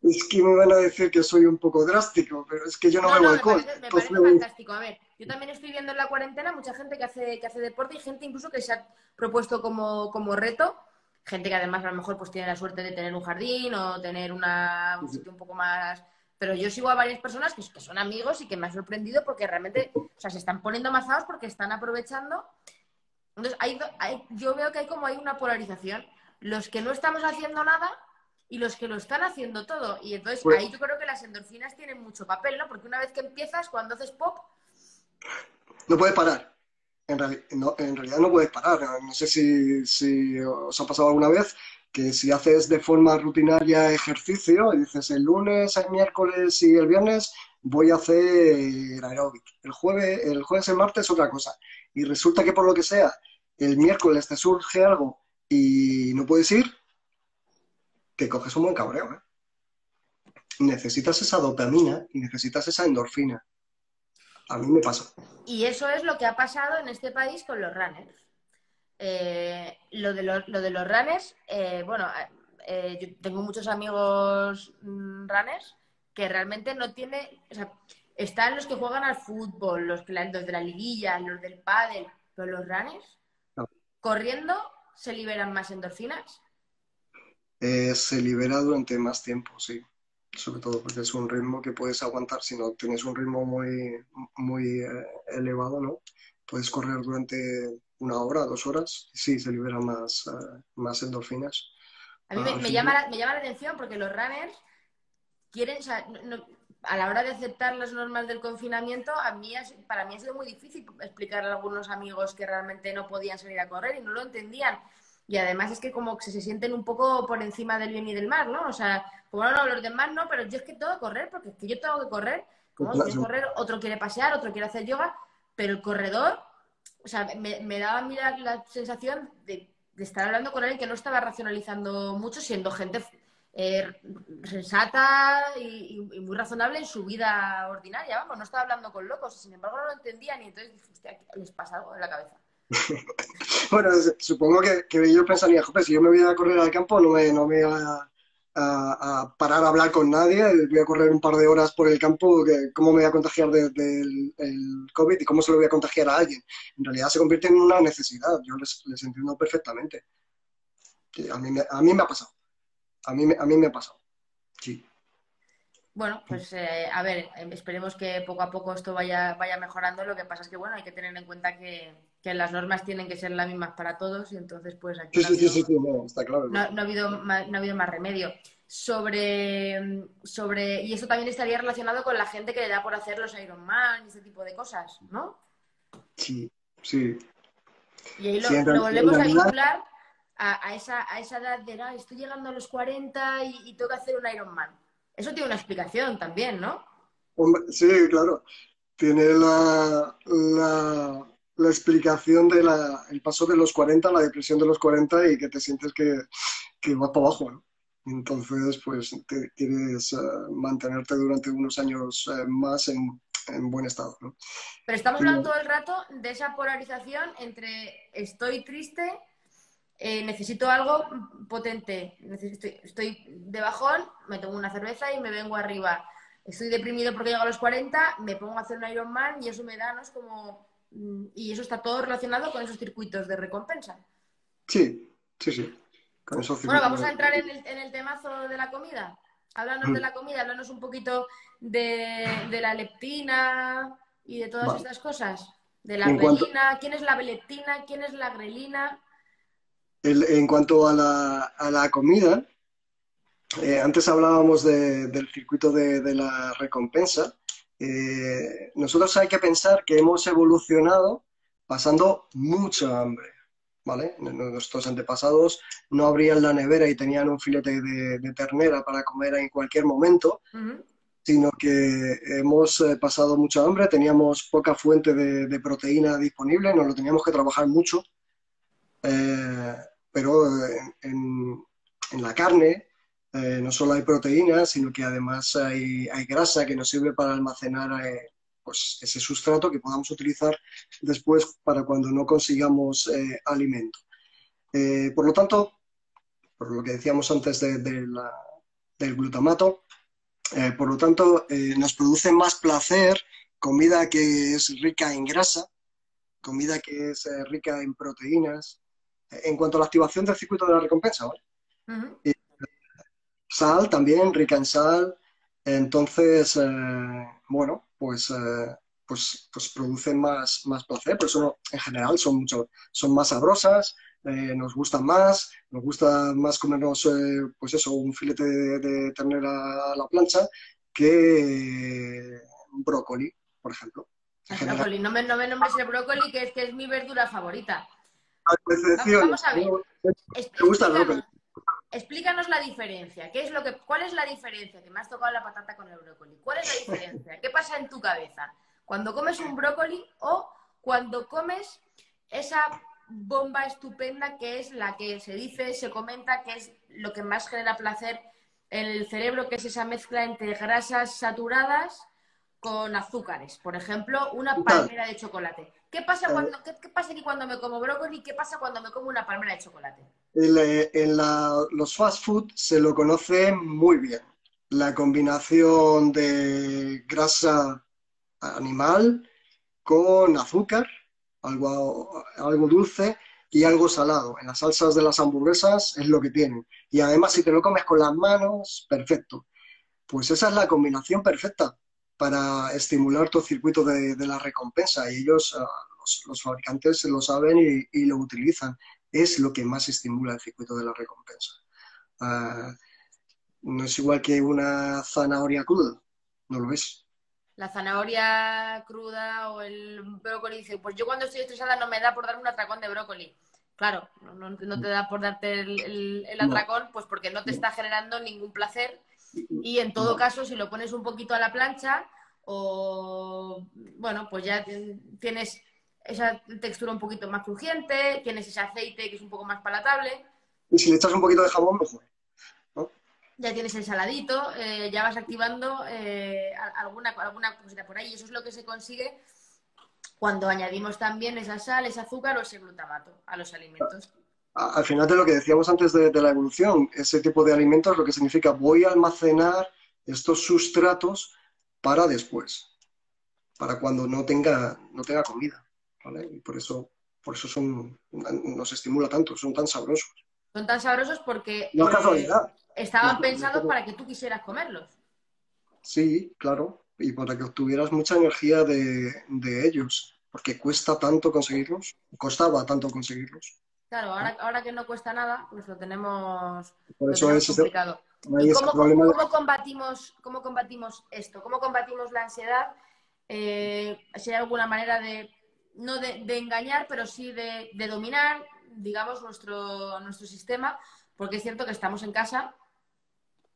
Es que me van a decir que soy un poco drástico, pero es que yo no No, bebo no, alcohol. me parece Entonces, fantástico. A ver, yo también estoy viendo en la cuarentena mucha gente que hace deporte y gente incluso que se ha propuesto como reto. Gente que además a lo mejor pues tiene la suerte de tener un jardín o tener un sitio un poco más... Pero yo sigo a varias personas que son amigos y que me ha sorprendido porque realmente, o sea, se están poniendo mazados porque están aprovechando. Entonces, yo veo que hay una polarización. Los que no estamos haciendo nada y los que lo están haciendo todo. Y entonces pues, ahí yo creo que las endorfinas tienen mucho papel, ¿no? Porque una vez que empiezas, cuando haces pop... no puedes parar. En realidad no puedes parar. No sé si os ha pasado alguna vez que si haces de forma rutinaria ejercicio y dices el lunes, el miércoles y el viernes voy a hacer aeróbic. El jueves, el martes otra cosa. Y resulta que por lo que sea, el miércoles te surge algo y no puedes ir, te coges un buen cabreo, ¿eh? necesitas esa dopamina y necesitas esa endorfina. A mí me pasa. Y eso es lo que ha pasado en este país con los runners. Lo de los runners, bueno, yo tengo muchos amigos runners que realmente no tiene, o sea, están los que juegan al fútbol, los de la liguilla, los del pádel, pero los runners, No. corriendo, se liberan más endorfinas. Se libera durante más tiempo, sí. Sobre todo porque es un ritmo que puedes aguantar. Si no tienes un ritmo muy elevado, ¿no? Puedes correr durante 1 hora, 2 horas. Sí, se liberan más endorfinas. A mí Al me final, llama la atención porque los runners quieren, o sea, a la hora de aceptar las normas del confinamiento, para mí ha sido muy difícil explicarle a algunos amigos que realmente no podían salir a correr y no lo entendían. Y además es que como que se sienten un poco por encima del bien y del mal, ¿no? O sea, como no, los demás no, pero yo es que tengo que correr, porque es que yo tengo que correr. Como tú quieres correr, otro quiere pasear, otro quiere hacer yoga, pero el corredor, o sea, me daba a mí la sensación de estar hablando con alguien que no estaba racionalizando mucho, siendo gente eh, sensata y muy razonable en su vida ordinaria, vamos, no estaba hablando con locos, sin embargo no lo entendían y entonces dije, hostia, les pasa algo en la cabeza. bueno, supongo que ellos pensarían, joder, si yo me voy a correr al campo, no me voy a parar a hablar con nadie, voy a correr un par de horas por el campo, ¿cómo me voy a contagiar del el COVID y cómo se lo voy a contagiar a alguien? En realidad se convierte en una necesidad, yo les entiendo perfectamente. Sí, a mí me ha pasado, a mí me ha pasado, sí. Bueno, pues a ver, esperemos que poco a poco esto vaya mejorando. Lo que pasa es que, bueno, hay que tener en cuenta que las normas tienen que ser las mismas para todos y entonces, pues aquí Sí, sí, sí, sí, sí, no, está claro, ¿no? no ha habido más remedio. Y eso también estaría relacionado con la gente que le da por hacer los Ironman y ese tipo de cosas, ¿no? Sí, sí, Y ahí sí, lo en volvemos a realidad, vincular a esa edad de, estoy llegando a los 40 y tengo que hacer un Ironman. Eso tiene una explicación también, ¿no? hombre, sí, claro. Tiene la explicación el paso de los 40, la depresión de los 40 y que te sientes que vas para abajo, ¿no? Entonces, pues quieres mantenerte durante unos años más en buen estado, ¿no? Pero estamos Y, hablando todo el rato de esa polarización entre estoy triste, necesito algo potente, estoy de bajón, me tomo una cerveza y me vengo arriba. Estoy deprimido porque llego a los 40, me pongo a hacer un Ironman y eso me da, ¿no? Es como... Y eso está todo relacionado con esos circuitos de recompensa. sí, sí, sí. Con esos Bueno, circuitos vamos a entrar en el temazo de la comida. Háblanos de la comida, háblanos un poquito de la leptina y de todas Vale. estas cosas. De la En cuanto, grelina, ¿quién es la leptina? ¿Quién es la grelina? en cuanto a la comida, antes hablábamos del circuito de la recompensa. Nosotros hay que pensar que hemos evolucionado pasando mucha hambre, ¿vale? Nuestros antepasados no abrían la nevera y tenían un filete de ternera para comer en cualquier momento, Ujú. sino que hemos pasado mucha hambre, teníamos poca fuente de proteína disponible, nos lo teníamos que trabajar mucho, eh, pero en la carne no solo hay proteínas, sino que además hay grasa que nos sirve para almacenar pues ese sustrato que podamos utilizar después para cuando no consigamos alimento. Por lo tanto, por lo que decíamos antes del glutamato, por lo tanto, nos produce más placer comida que es rica en grasa, comida que es rica en proteínas. En cuanto a la activación del circuito de la recompensa, ¿vale? Ujú. Sal también, rica en sal. Entonces, bueno, pues producen más placer, por eso en general son más sabrosas, nos gustan más, nos gusta más comernos, pues eso, un filete de ternera a la plancha que un brócoli, por ejemplo. En El general, brócoli, no me nombres el brócoli, que es mi verdura favorita. hay excepciones. Vamos a ver, Me gusta el brócoli. explícanos la diferencia. ¿Cuál es la diferencia? Que me has tocado la patata con el brócoli. ¿Cuál es la diferencia? ¿Qué pasa en tu cabeza cuando comes un brócoli o cuando comes esa bomba estupenda que es la que se dice, se comenta que es lo que más genera placer el cerebro, que es esa mezcla entre grasas saturadas con azúcares. Por ejemplo, una palmera de chocolate. ¿Qué pasa aquí cuando me como brócoli? ¿Qué pasa cuando me como una palmera de chocolate? Los fast food se lo conocen muy bien. La combinación de grasa animal con azúcar, algo dulce y algo salado. En las salsas de las hamburguesas es lo que tienen. Y además, si te lo comes con las manos, perfecto. Pues esa es la combinación perfecta para estimular tu circuito de la recompensa. Y ellos, los fabricantes, lo saben y lo utilizan. Es lo que más estimula el circuito de la recompensa. Uh, no es igual que una zanahoria cruda, no lo es. La zanahoria cruda o el brócoli, dice, pues yo cuando estoy estresada no me da por darme un atracón de brócoli. Claro, no te da por darte el atracón, pues porque no te está generando ningún placer. Y en todo caso, si lo pones un poquito a la plancha, o bueno, pues ya tienes esa textura un poquito más crujiente, tienes ese aceite que es un poco más palatable. Y si le echas un poquito de jabón, mejor, ¿no? Ya tienes el saladito, ya vas activando alguna cosita por ahí. Y eso es lo que se consigue cuando añadimos también esa sal, ese azúcar o ese glutamato a los alimentos. Al final de lo que decíamos antes de la evolución, ese tipo de alimentos lo que significa voy a almacenar estos sustratos para después, para cuando no tenga comida, ¿vale? Y por eso nos estimula tanto, son tan sabrosos. Son tan sabrosos porque no es casualidad. Estaban pensados para que tú quisieras comerlos. Sí, claro, y para que obtuvieras mucha energía de ellos, porque cuesta tanto conseguirlos, costaba tanto conseguirlos. Claro, ahora que no cuesta nada, pues lo tenemos complicado. ¿Y cómo combatimos esto? ¿Cómo combatimos la ansiedad? Si hay alguna manera no de engañar, pero sí de dominar, digamos, nuestro sistema, porque es cierto que estamos en casa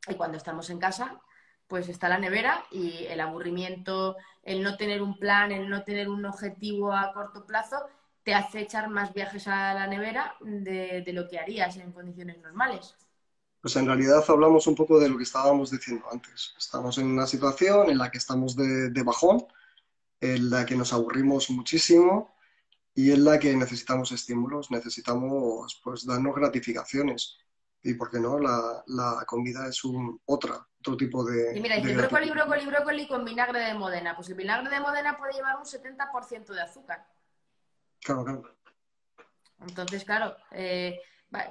y cuando estamos en casa, pues está la nevera y el aburrimiento, el no tener un plan, el no tener un objetivo a corto plazo, te hace echar más viajes a la nevera de lo que harías en condiciones normales. Pues en realidad hablamos un poco de lo que estábamos diciendo antes. Estamos en una situación en la que estamos de bajón, en la que nos aburrimos muchísimo y en la que necesitamos estímulos, necesitamos pues darnos gratificaciones. Y por qué no, la comida es otro tipo de... Y mira, dice brócoli con vinagre de Módena. Pues el vinagre de Módena puede llevar un 70% de azúcar. Claro. Entonces, claro,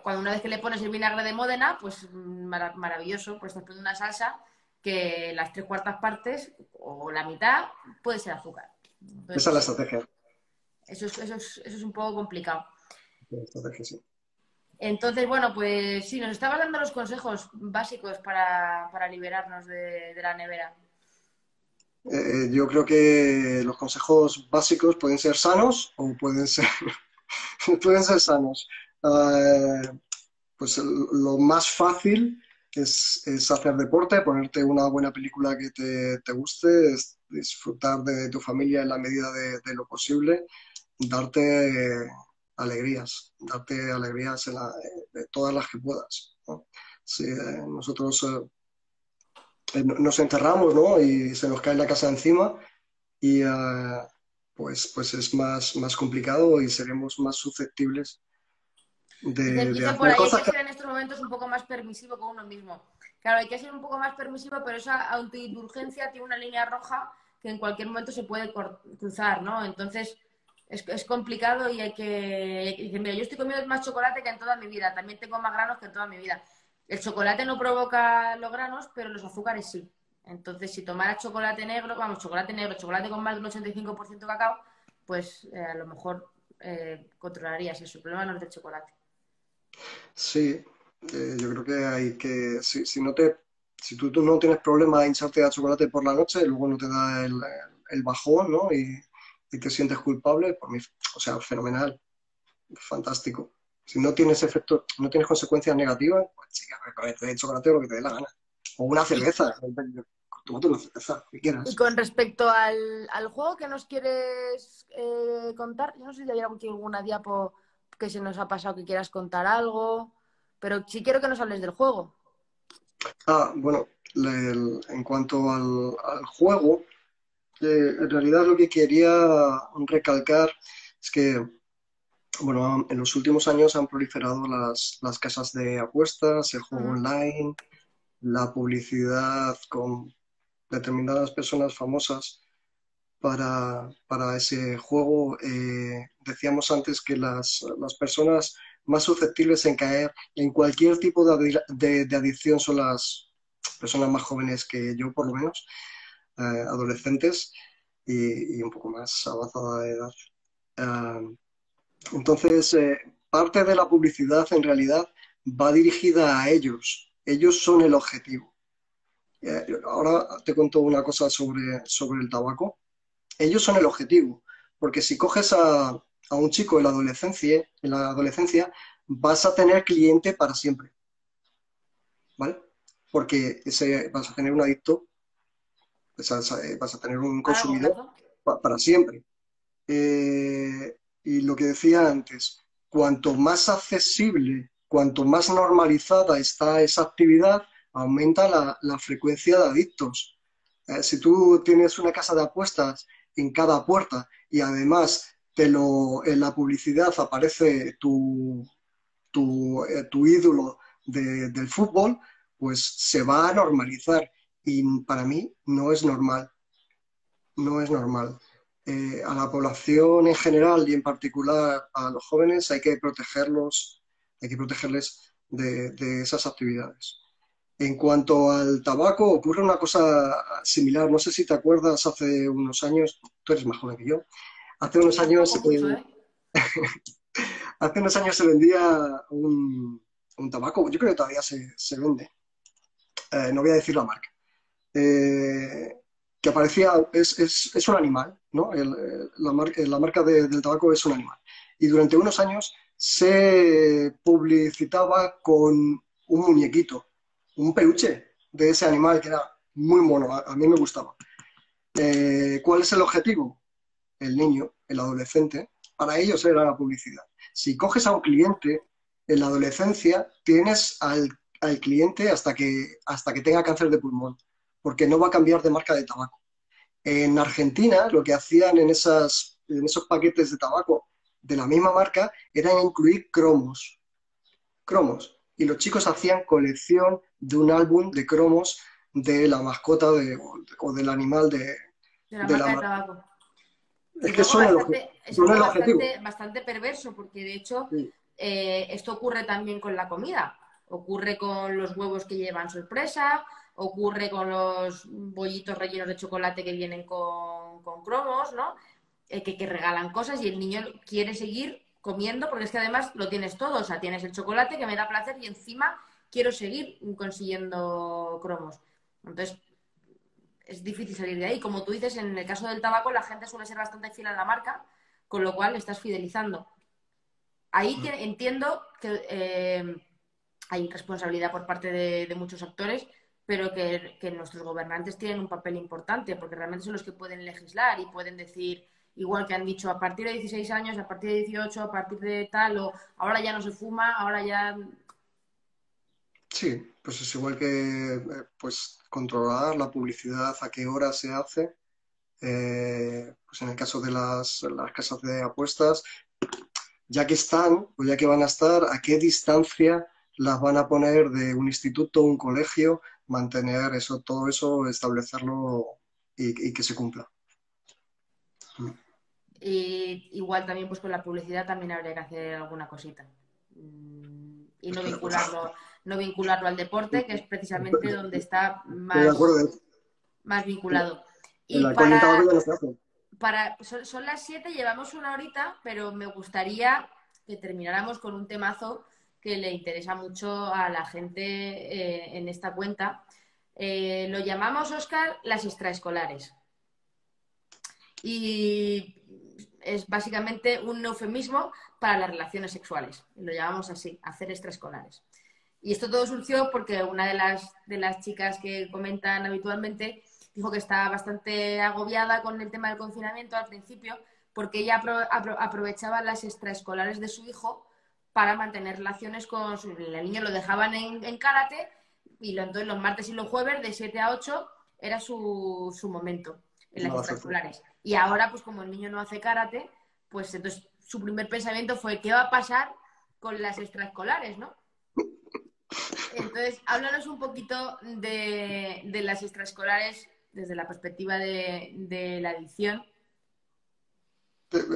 cuando una vez que le pones el vinagre de Módena, pues maravilloso, pues estás poniendo una salsa que las 3/4 partes o la mitad puede ser azúcar. Entonces, esa es la estrategia. Eso es un poco complicado. La estrategia, sí. Entonces, bueno, pues sí, nos estabas dando los consejos básicos para liberarnos de la nevera. Yo creo que los consejos básicos pueden ser sanos o pueden ser sanos. Pues lo más fácil es hacer deporte, ponerte una buena película que te guste, disfrutar de tu familia en la medida de lo posible, darte alegrías de todas las que puedas, ¿no? Si nosotros nos encerramos, ¿no? Y se nos cae la casa encima y pues es más complicado y seremos más susceptibles de Dicen por hacer ahí, hay cosas que ser en estos momentos un poco más permisivo con uno mismo. Claro, hay que ser un poco más permisivo, pero esa autoindulgencia tiene una línea roja que en cualquier momento se puede cruzar, ¿no? Entonces es complicado y hay que decir, mira, yo estoy comiendo más chocolate que en toda mi vida, también tengo más granos que en toda mi vida. El chocolate no provoca los granos, pero los azúcares sí. Entonces, si tomaras chocolate negro, chocolate con más de un 85% cacao, pues a lo mejor controlarías eso. El problema no es del chocolate. Sí, yo creo que hay que, si tú no tienes problema de hincharte de chocolate por la noche, luego no te da el bajón, ¿no? Y te sientes culpable, por mí, o sea, fenomenal, fantástico. Si no tienes efecto, no tienes consecuencias negativas, pues chica, comete de chocolate lo que te dé la gana. O una cerveza, tómate una cerveza, que Y quieras. con respecto al juego que nos quieres contar, yo no sé si hay alguna diapo que se nos ha pasado que quieras contar algo, pero sí quiero que nos hables del juego. Bueno, en cuanto al juego, en realidad lo que quería recalcar es que, bueno, en los últimos años han proliferado las casas de apuestas, el juego Ujú. online, la publicidad con determinadas personas famosas para ese juego. Decíamos antes que las personas más susceptibles en caer en cualquier tipo de adicción son las personas más jóvenes que yo, por lo menos, adolescentes y un poco más avanzada de edad. Eh, entonces, parte de la publicidad en realidad va dirigida a ellos. Ellos son el objetivo. Ahora te cuento una cosa sobre el tabaco. Ellos son el objetivo, porque si coges a un chico en la adolescencia, vas a tener cliente para siempre, ¿vale? Porque vas a tener un adicto, vas a tener un A largo consumidor plazo. para siempre. Y lo que decía antes, cuanto más accesible, cuanto más normalizada está esa actividad, aumenta la frecuencia de adictos. Si tú tienes una casa de apuestas en cada puerta y además en la publicidad aparece tu ídolo del fútbol, pues se va a normalizar. Y para mí no es normal, no es normal. A la población en general y en particular a los jóvenes hay que protegerles de esas actividades. En cuanto al tabaco, ocurre una cosa similar. No sé si te acuerdas, hace unos años, tú eres más joven que yo, hace unos años, Tampoco mucho, ¿eh? hace unos años se vendía un tabaco, yo creo que todavía se vende, no voy a decir la marca, eh, que aparecía, es un animal, ¿no? La marca del tabaco es un animal. Y durante unos años se publicitaba con un muñequito, un peluche de ese animal que era muy mono, a mí me gustaba. ¿Cuál es el objetivo? El niño, el adolescente. Para ellos era la publicidad. Si coges a un cliente en la adolescencia, tienes al cliente hasta que tenga cáncer de pulmón, porque no va a cambiar de marca de tabaco. En Argentina, lo que hacían en esos paquetes de tabaco de la misma marca era incluir cromos. Cromos. Y los chicos hacían colección de un álbum de cromos de la mascota o del animal De la de la marca de marca. tabaco. Es Es que algo bastante, es son algo el objetivo. bastante perverso, porque de hecho Sí, esto ocurre también con la comida. Ocurre con los huevos que llevan sorpresa, ocurre con los bollitos rellenos de chocolate que vienen con cromos, ¿no? Que regalan cosas y el niño quiere seguir comiendo porque es que además lo tienes todo. O sea, tienes el chocolate que me da placer y encima quiero seguir consiguiendo cromos. Entonces, es difícil salir de ahí. Como tú dices, en el caso del tabaco, la gente suele ser bastante fiel a la marca, con lo cual estás fidelizando. Ahí entiendo que hay responsabilidad por parte de muchos actores, pero que nuestros gobernantes tienen un papel importante, porque realmente son los que pueden legislar y pueden decir, igual que han dicho, a partir de 16 años, a partir de 18, a partir de tal, o ahora ya no se fuma, ahora ya... sí, pues es igual que pues controlar la publicidad, a qué hora se hace. Pues en el caso de las casas de apuestas, ya que están o ya que van a estar, a qué distancia las van a poner de un instituto, un colegio, mantener eso, todo eso, establecerlo y que se cumpla. Y igual también pues con la publicidad también habría que hacer alguna cosita. Y Estoy de acuerdo. no vincularlo al deporte, que es precisamente donde está Estoy de acuerdo. más vinculado. El Y alcohol y el tabaco ya no se hace. son las 7, llevamos una horita, pero me gustaría que termináramos con un temazo que le interesa mucho a la gente en esta cuenta. Lo llamamos, Óscar, las extraescolares. Y es básicamente un eufemismo para las relaciones sexuales. Lo llamamos así, hacer extraescolares. Y esto todo surgió porque una de las chicas que comentan habitualmente dijo que estaba bastante agobiada con el tema del confinamiento al principio porque ella aprovechaba las extraescolares de su hijo para mantener relaciones con su... El niño lo dejaban en karate, y entonces los martes y los jueves de 7 a 8 era su momento en las extraescolares. Y ahora, pues como el niño no hace karate, pues entonces su primer pensamiento fue ¿qué va a pasar con las extraescolares, no? Entonces, háblanos un poquito de las extraescolares desde la perspectiva de la adicción.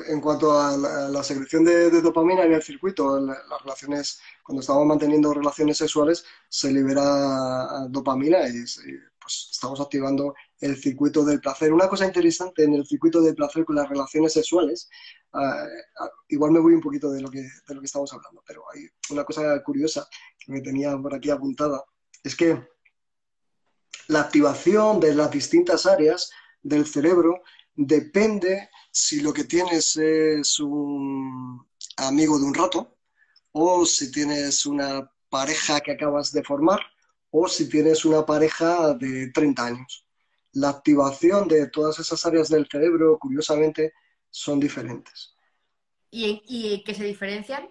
En cuanto a la secreción de dopamina en el circuito, en las relaciones, cuando estamos manteniendo relaciones sexuales, se libera dopamina y pues estamos activando el circuito del placer. Una cosa interesante en el circuito del placer con las relaciones sexuales, igual me voy un poquito de lo que estamos hablando, pero hay una cosa curiosa que me tenía por aquí apuntada, es que la activación de las distintas áreas del cerebro depende si lo que tienes es un amigo de un rato o si tienes una pareja que acabas de formar o si tienes una pareja de 30 años. La activación de todas esas áreas del cerebro, curiosamente, son diferentes. ¿Y qué se diferencian?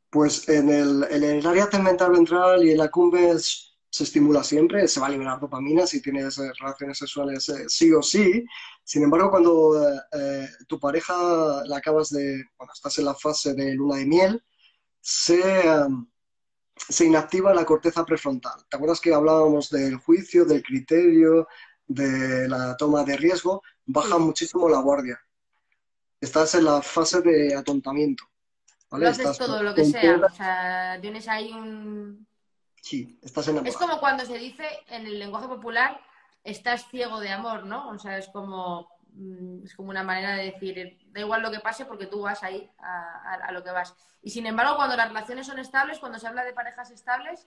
Pues en el área tegmental ventral y en la cumbres se estimula siempre, se va a liberar dopamina si tienes relaciones sexuales sí o sí. Sin embargo, cuando tu pareja cuando estás en la fase de luna de miel, se inactiva la corteza prefrontal. ¿Te acuerdas que hablábamos del juicio, del criterio, de la toma de riesgo? Baja Sí. muchísimo la guardia. Estás en la fase de atontamiento, Lo ¿vale? haces Estás todo, lo que sea. completa. O sea, tienes ahí un... Sí, estás Es enamorado. como cuando se dice en el lenguaje popular, estás ciego de amor, ¿no? O sea, es como una manera de decir, da igual lo que pase porque tú vas ahí a lo que vas. Y sin embargo, cuando las relaciones son estables, cuando se habla de parejas estables,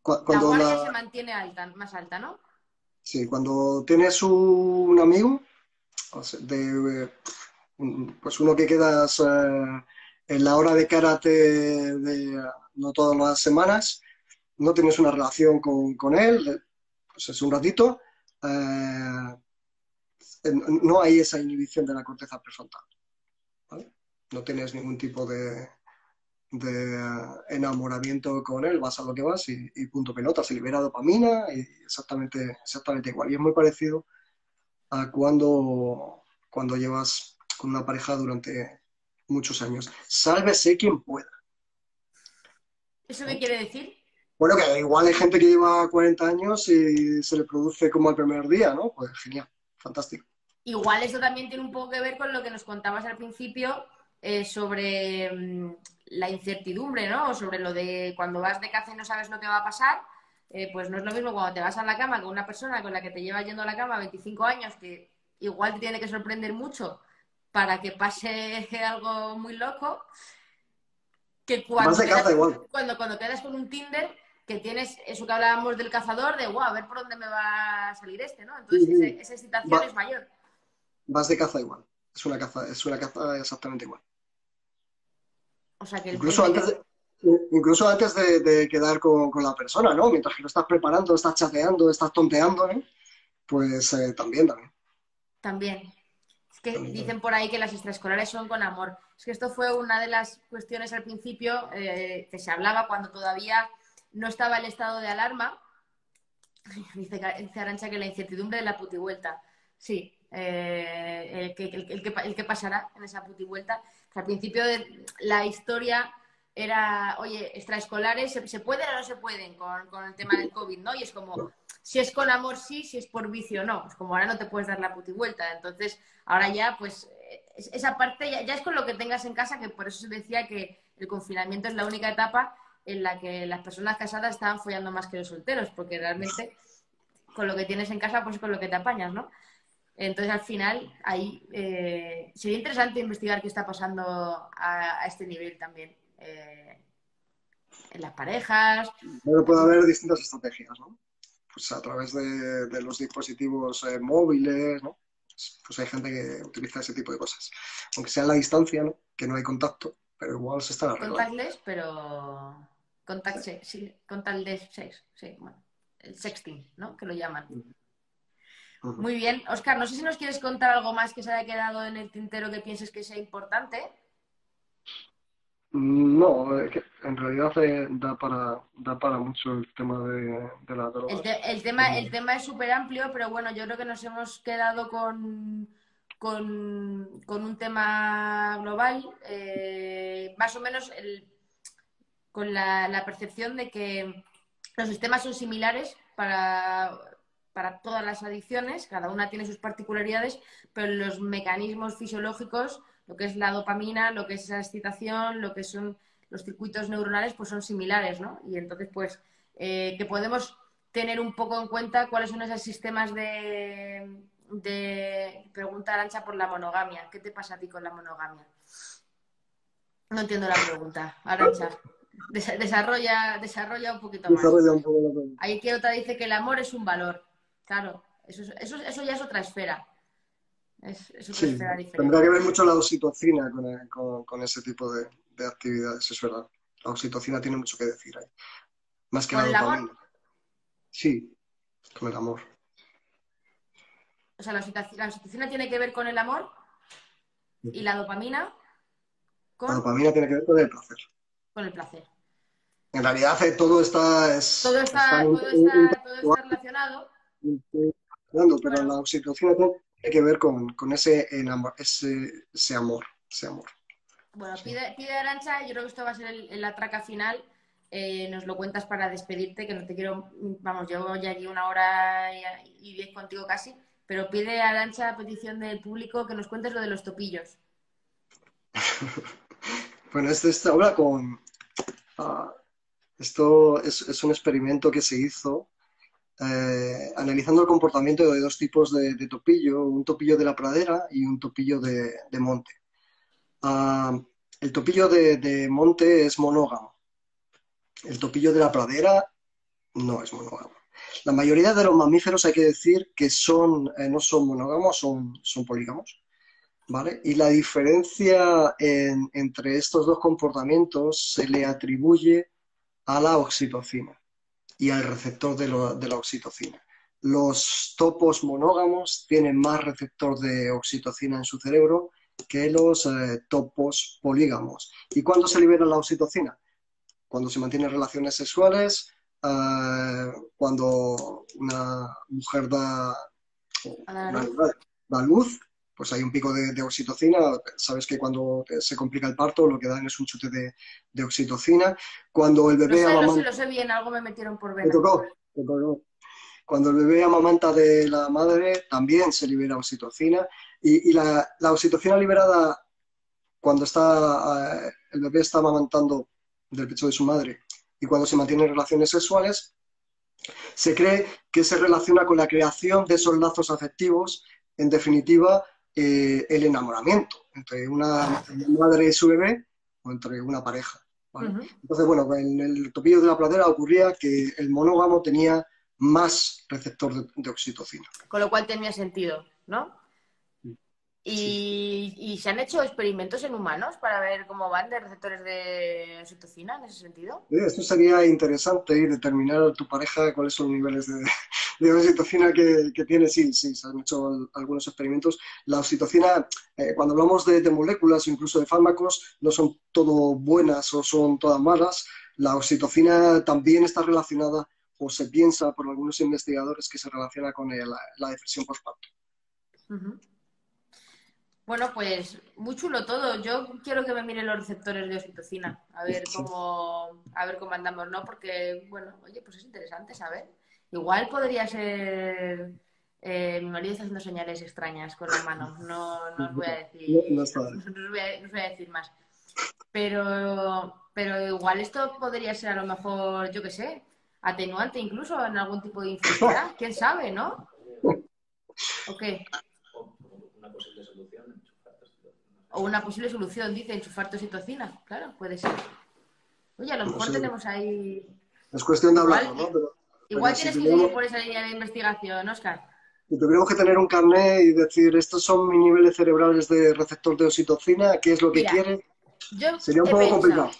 la Cuando guardia se mantiene más alta, ¿no? sí, cuando tienes un amigo, o sea, pues uno que quedas en la hora de karate no todas las semanas, no tienes una relación con él, pues es un ratito, eh, no hay esa inhibición de la corteza prefrontal, ¿vale? No tienes ningún tipo de enamoramiento con él, vas a lo que vas y punto pelota, se libera dopamina y exactamente igual. Y es muy parecido a cuando llevas con una pareja durante muchos años. Sálvese quien pueda, ¿Eso qué ¿no? quiere decir? Bueno, que igual hay gente que lleva 40 años y se le produce como el primer día, ¿no? Pues genial, fantástico. Igual eso también tiene un poco que ver con lo que nos contabas al principio sobre la incertidumbre, ¿no? O sobre lo de cuando vas de caza y no sabes lo que va a pasar, pues no es lo mismo cuando te vas a la cama con una persona con la que te llevas yendo a la cama 25 años, que igual te tiene que sorprender mucho para que pase algo muy loco, que Vas cuando de quedas, caza igual. cuando quedas con un Tinder que tienes eso que hablábamos del cazador, de wow, a ver por dónde me va a salir este, ¿no? Sí, Entonces sí. esa excitación Va- es mayor. vas de caza igual. Es una caza exactamente igual. O sea, que Incluso antes de quedar con la persona, ¿no? Mientras que lo estás preparando, estás chateando, estás tonteando, ¿no? Pues también. también. Es que También. dicen por ahí que las extraescolares son con amor. Es que esto fue una de las cuestiones al principio que se hablaba cuando todavía no estaba el estado de alarma. Dice Arantxa que la incertidumbre de la putivuelta. Sí, el que pasará en esa putivuelta. O sea, al principio de la historia era, oye, extraescolares, ¿se pueden o no se pueden con el tema del COVID, ¿no? Y es como, si es con amor sí, si es por vicio no. Es como ahora no te puedes dar la putivuelta. Entonces, ahora ya, pues, esa parte ya es con lo que tengas en casa, que por eso se decía que el confinamiento es la única etapa en la que las personas casadas estaban follando más que los solteros, porque realmente con lo que tienes en casa, pues con lo que te apañas, ¿no? Entonces, al final, ahí sería interesante investigar qué está pasando a este nivel también. En las parejas. Bueno, puede haber distintas estrategias, ¿no? Pues a través de los dispositivos móviles, ¿no? Pues hay gente que utiliza ese tipo de cosas. Aunque sea a la distancia, ¿no? Que no hay contacto, pero igual se están arreglando. Contactless, pero sí, contactless sex, sí, bueno, el sexting, ¿no? Que lo llaman. Ujú. Muy bien, Óscar, no sé si nos quieres contar algo más que se haya quedado en el tintero que pienses que sea importante. No, es que en realidad da para mucho el tema de las drogas. El tema es súper amplio, pero bueno, yo creo que nos hemos quedado con un tema global, más o menos con la percepción de que los sistemas son similares para todas las adicciones, cada una tiene sus particularidades, pero los mecanismos fisiológicos, lo que es la dopamina, lo que es esa excitación, lo que son los circuitos neuronales, pues son similares, ¿no? Y entonces, pues, que podemos tener un poco en cuenta cuáles son esos sistemas de pregunta Arancha por la monogamia. ¿Qué te pasa a ti con la monogamia? No entiendo la pregunta, Arancha. Desarrolla un poquito más. Desarrolla un poco la pregunta. Ahí que otra dice que el amor es un valor. Claro, eso ya es otra esfera. Es otra Sí, esfera tendrá diferente. que ver mucho la oxitocina con ese tipo de actividades, es verdad. La oxitocina tiene mucho que decir ahí, más que la ¿Con el amor? dopamina. Sí, con el amor. O sea, la oxitocina tiene que ver con el amor y la dopamina La con, dopamina tiene que ver con el placer. con el placer. En realidad todo Todo está relacionado. pero Bueno, la oxitocina tiene que ver con ese amor, ese amor. bueno, Sí. pide Arancha, yo creo que esto va a ser la traca final. Nos lo cuentas para despedirte, que no te quiero, vamos, llevo ya aquí 1 hora y 10 contigo casi, pero pide a Arancha a petición del público que nos cuentes lo de los topillos. Bueno, esto habla ah, esto es un experimento que se hizo analizando el comportamiento de dos tipos de topillo, un topillo de la pradera y un topillo de monte. Ah, el topillo de monte es monógamo, el topillo de la pradera no es monógamo. La mayoría de los mamíferos hay que decir que no son monógamos, son polígamos, ¿vale? Y la diferencia entre estos dos comportamientos se le atribuye a la oxitocina y al receptor de la oxitocina. Los topos monógamos tienen más receptor de oxitocina en su cerebro que los topos polígamos. ¿Y cuándo se libera la oxitocina? Cuando se mantienen relaciones sexuales, cuando una mujer A la una luz. animal da luz, pues hay un pico de oxitocina. Sabes que cuando se complica el parto lo que dan es un chute de oxitocina. Cuando el bebé Lo amamanta, sé bien, algo me metieron por te vena. tocó, te tocó. Cuando el bebé amamanta de la madre también se libera oxitocina y la oxitocina liberada cuando el bebé está amamantando del pecho de su madre y cuando se mantienen relaciones sexuales, se cree que se relaciona con la creación de esos lazos afectivos, en definitiva, el enamoramiento entre una madre y su bebé o entre una pareja. ¿Vale? Ujú. Entonces, bueno, en el topillo de la pradera ocurría que el monógamo tenía más receptor de oxitocina. Con lo cual tenía sentido, ¿no? Sí. Y se han hecho experimentos en humanos para ver cómo van de receptores de oxitocina en ese sentido. Esto sería interesante y determinar a tu pareja cuáles son los niveles de oxitocina que tiene. Sí, sí, se han hecho algunos experimentos. La oxitocina, cuando hablamos de moléculas, incluso de fármacos, no son todo buenas o son todas malas. La oxitocina también está relacionada, o se piensa por algunos investigadores que se relaciona con la depresión postparto. Uh-huh. Bueno, pues muy chulo todo. Yo quiero que me miren los receptores de oxitocina, Sí. a ver cómo andamos, ¿no? Porque, bueno, oye, pues es interesante saber. Igual podría ser mi marido está haciendo señales extrañas con la mano. No os voy a No, no decir, está bien. no os voy a decir más. Pero igual esto podría ser a lo mejor, yo qué sé, atenuante incluso en algún tipo de infidelidad. ¿Quién sabe, no? ¿O qué? O una posible solución, dice, enchufar oxitocina. Claro, puede ser. Oye, a lo No mejor sé, tenemos ahí. es cuestión de Igual, hablarlo, ¿no? Pero igual si tienes que seguir tuviéramos, por esa línea de investigación, Oscar. Si tuviéramos que tener un carnet y decir, estos son mis niveles cerebrales de receptor de oxitocina, ¿qué es lo que Mira, quiere? yo Sería un poco complicado.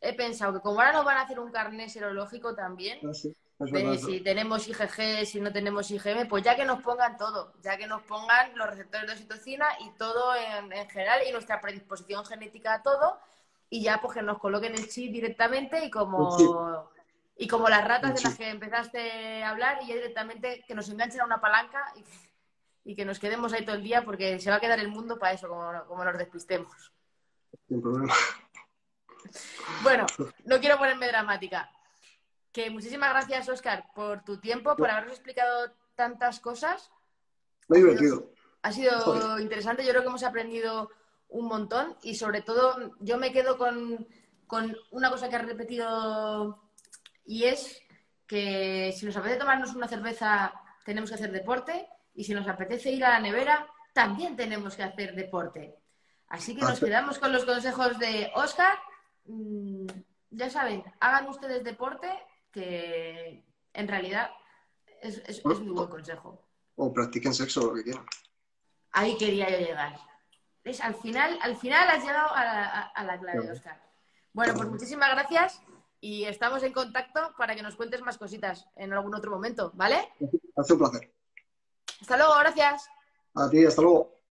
he pensado que como ahora nos van a hacer un carnet serológico también, Ah, sí, es verdad, de es verdad. si tenemos IgG, si no tenemos IgM, pues ya que nos pongan todo, ya que nos pongan los receptores de oxitocina y todo en general y nuestra predisposición genética a todo. y ya pues que nos coloquen el chip directamente Sí, y como las ratas de sí. las que empezaste a hablar y ya directamente que nos enganchen a una palanca y que nos quedemos ahí todo el día porque se va a quedar el mundo para eso, como nos despistemos. Sin problema. Bueno, no quiero ponerme dramática. Que muchísimas gracias, Óscar, por tu tiempo, por habernos explicado tantas cosas. Muy divertido. Ha Joder. sido interesante, yo creo que hemos aprendido un montón y sobre todo yo me quedo con una cosa que has repetido y es que si nos apetece tomarnos una cerveza tenemos que hacer deporte y si nos apetece ir a la nevera también tenemos que hacer deporte. Así que nos quedamos con los consejos de Óscar. Ya saben, hagan ustedes deporte que en realidad es muy buen consejo. O practiquen sexo, lo que quieran. Ahí quería yo llegar. ¿Ves? Al final has llegado a la clave, Óscar. Bueno, pues muchísimas gracias y estamos en contacto para que nos cuentes más cositas en algún otro momento, ¿vale? Hace un placer. Hasta luego, gracias. A ti, hasta luego.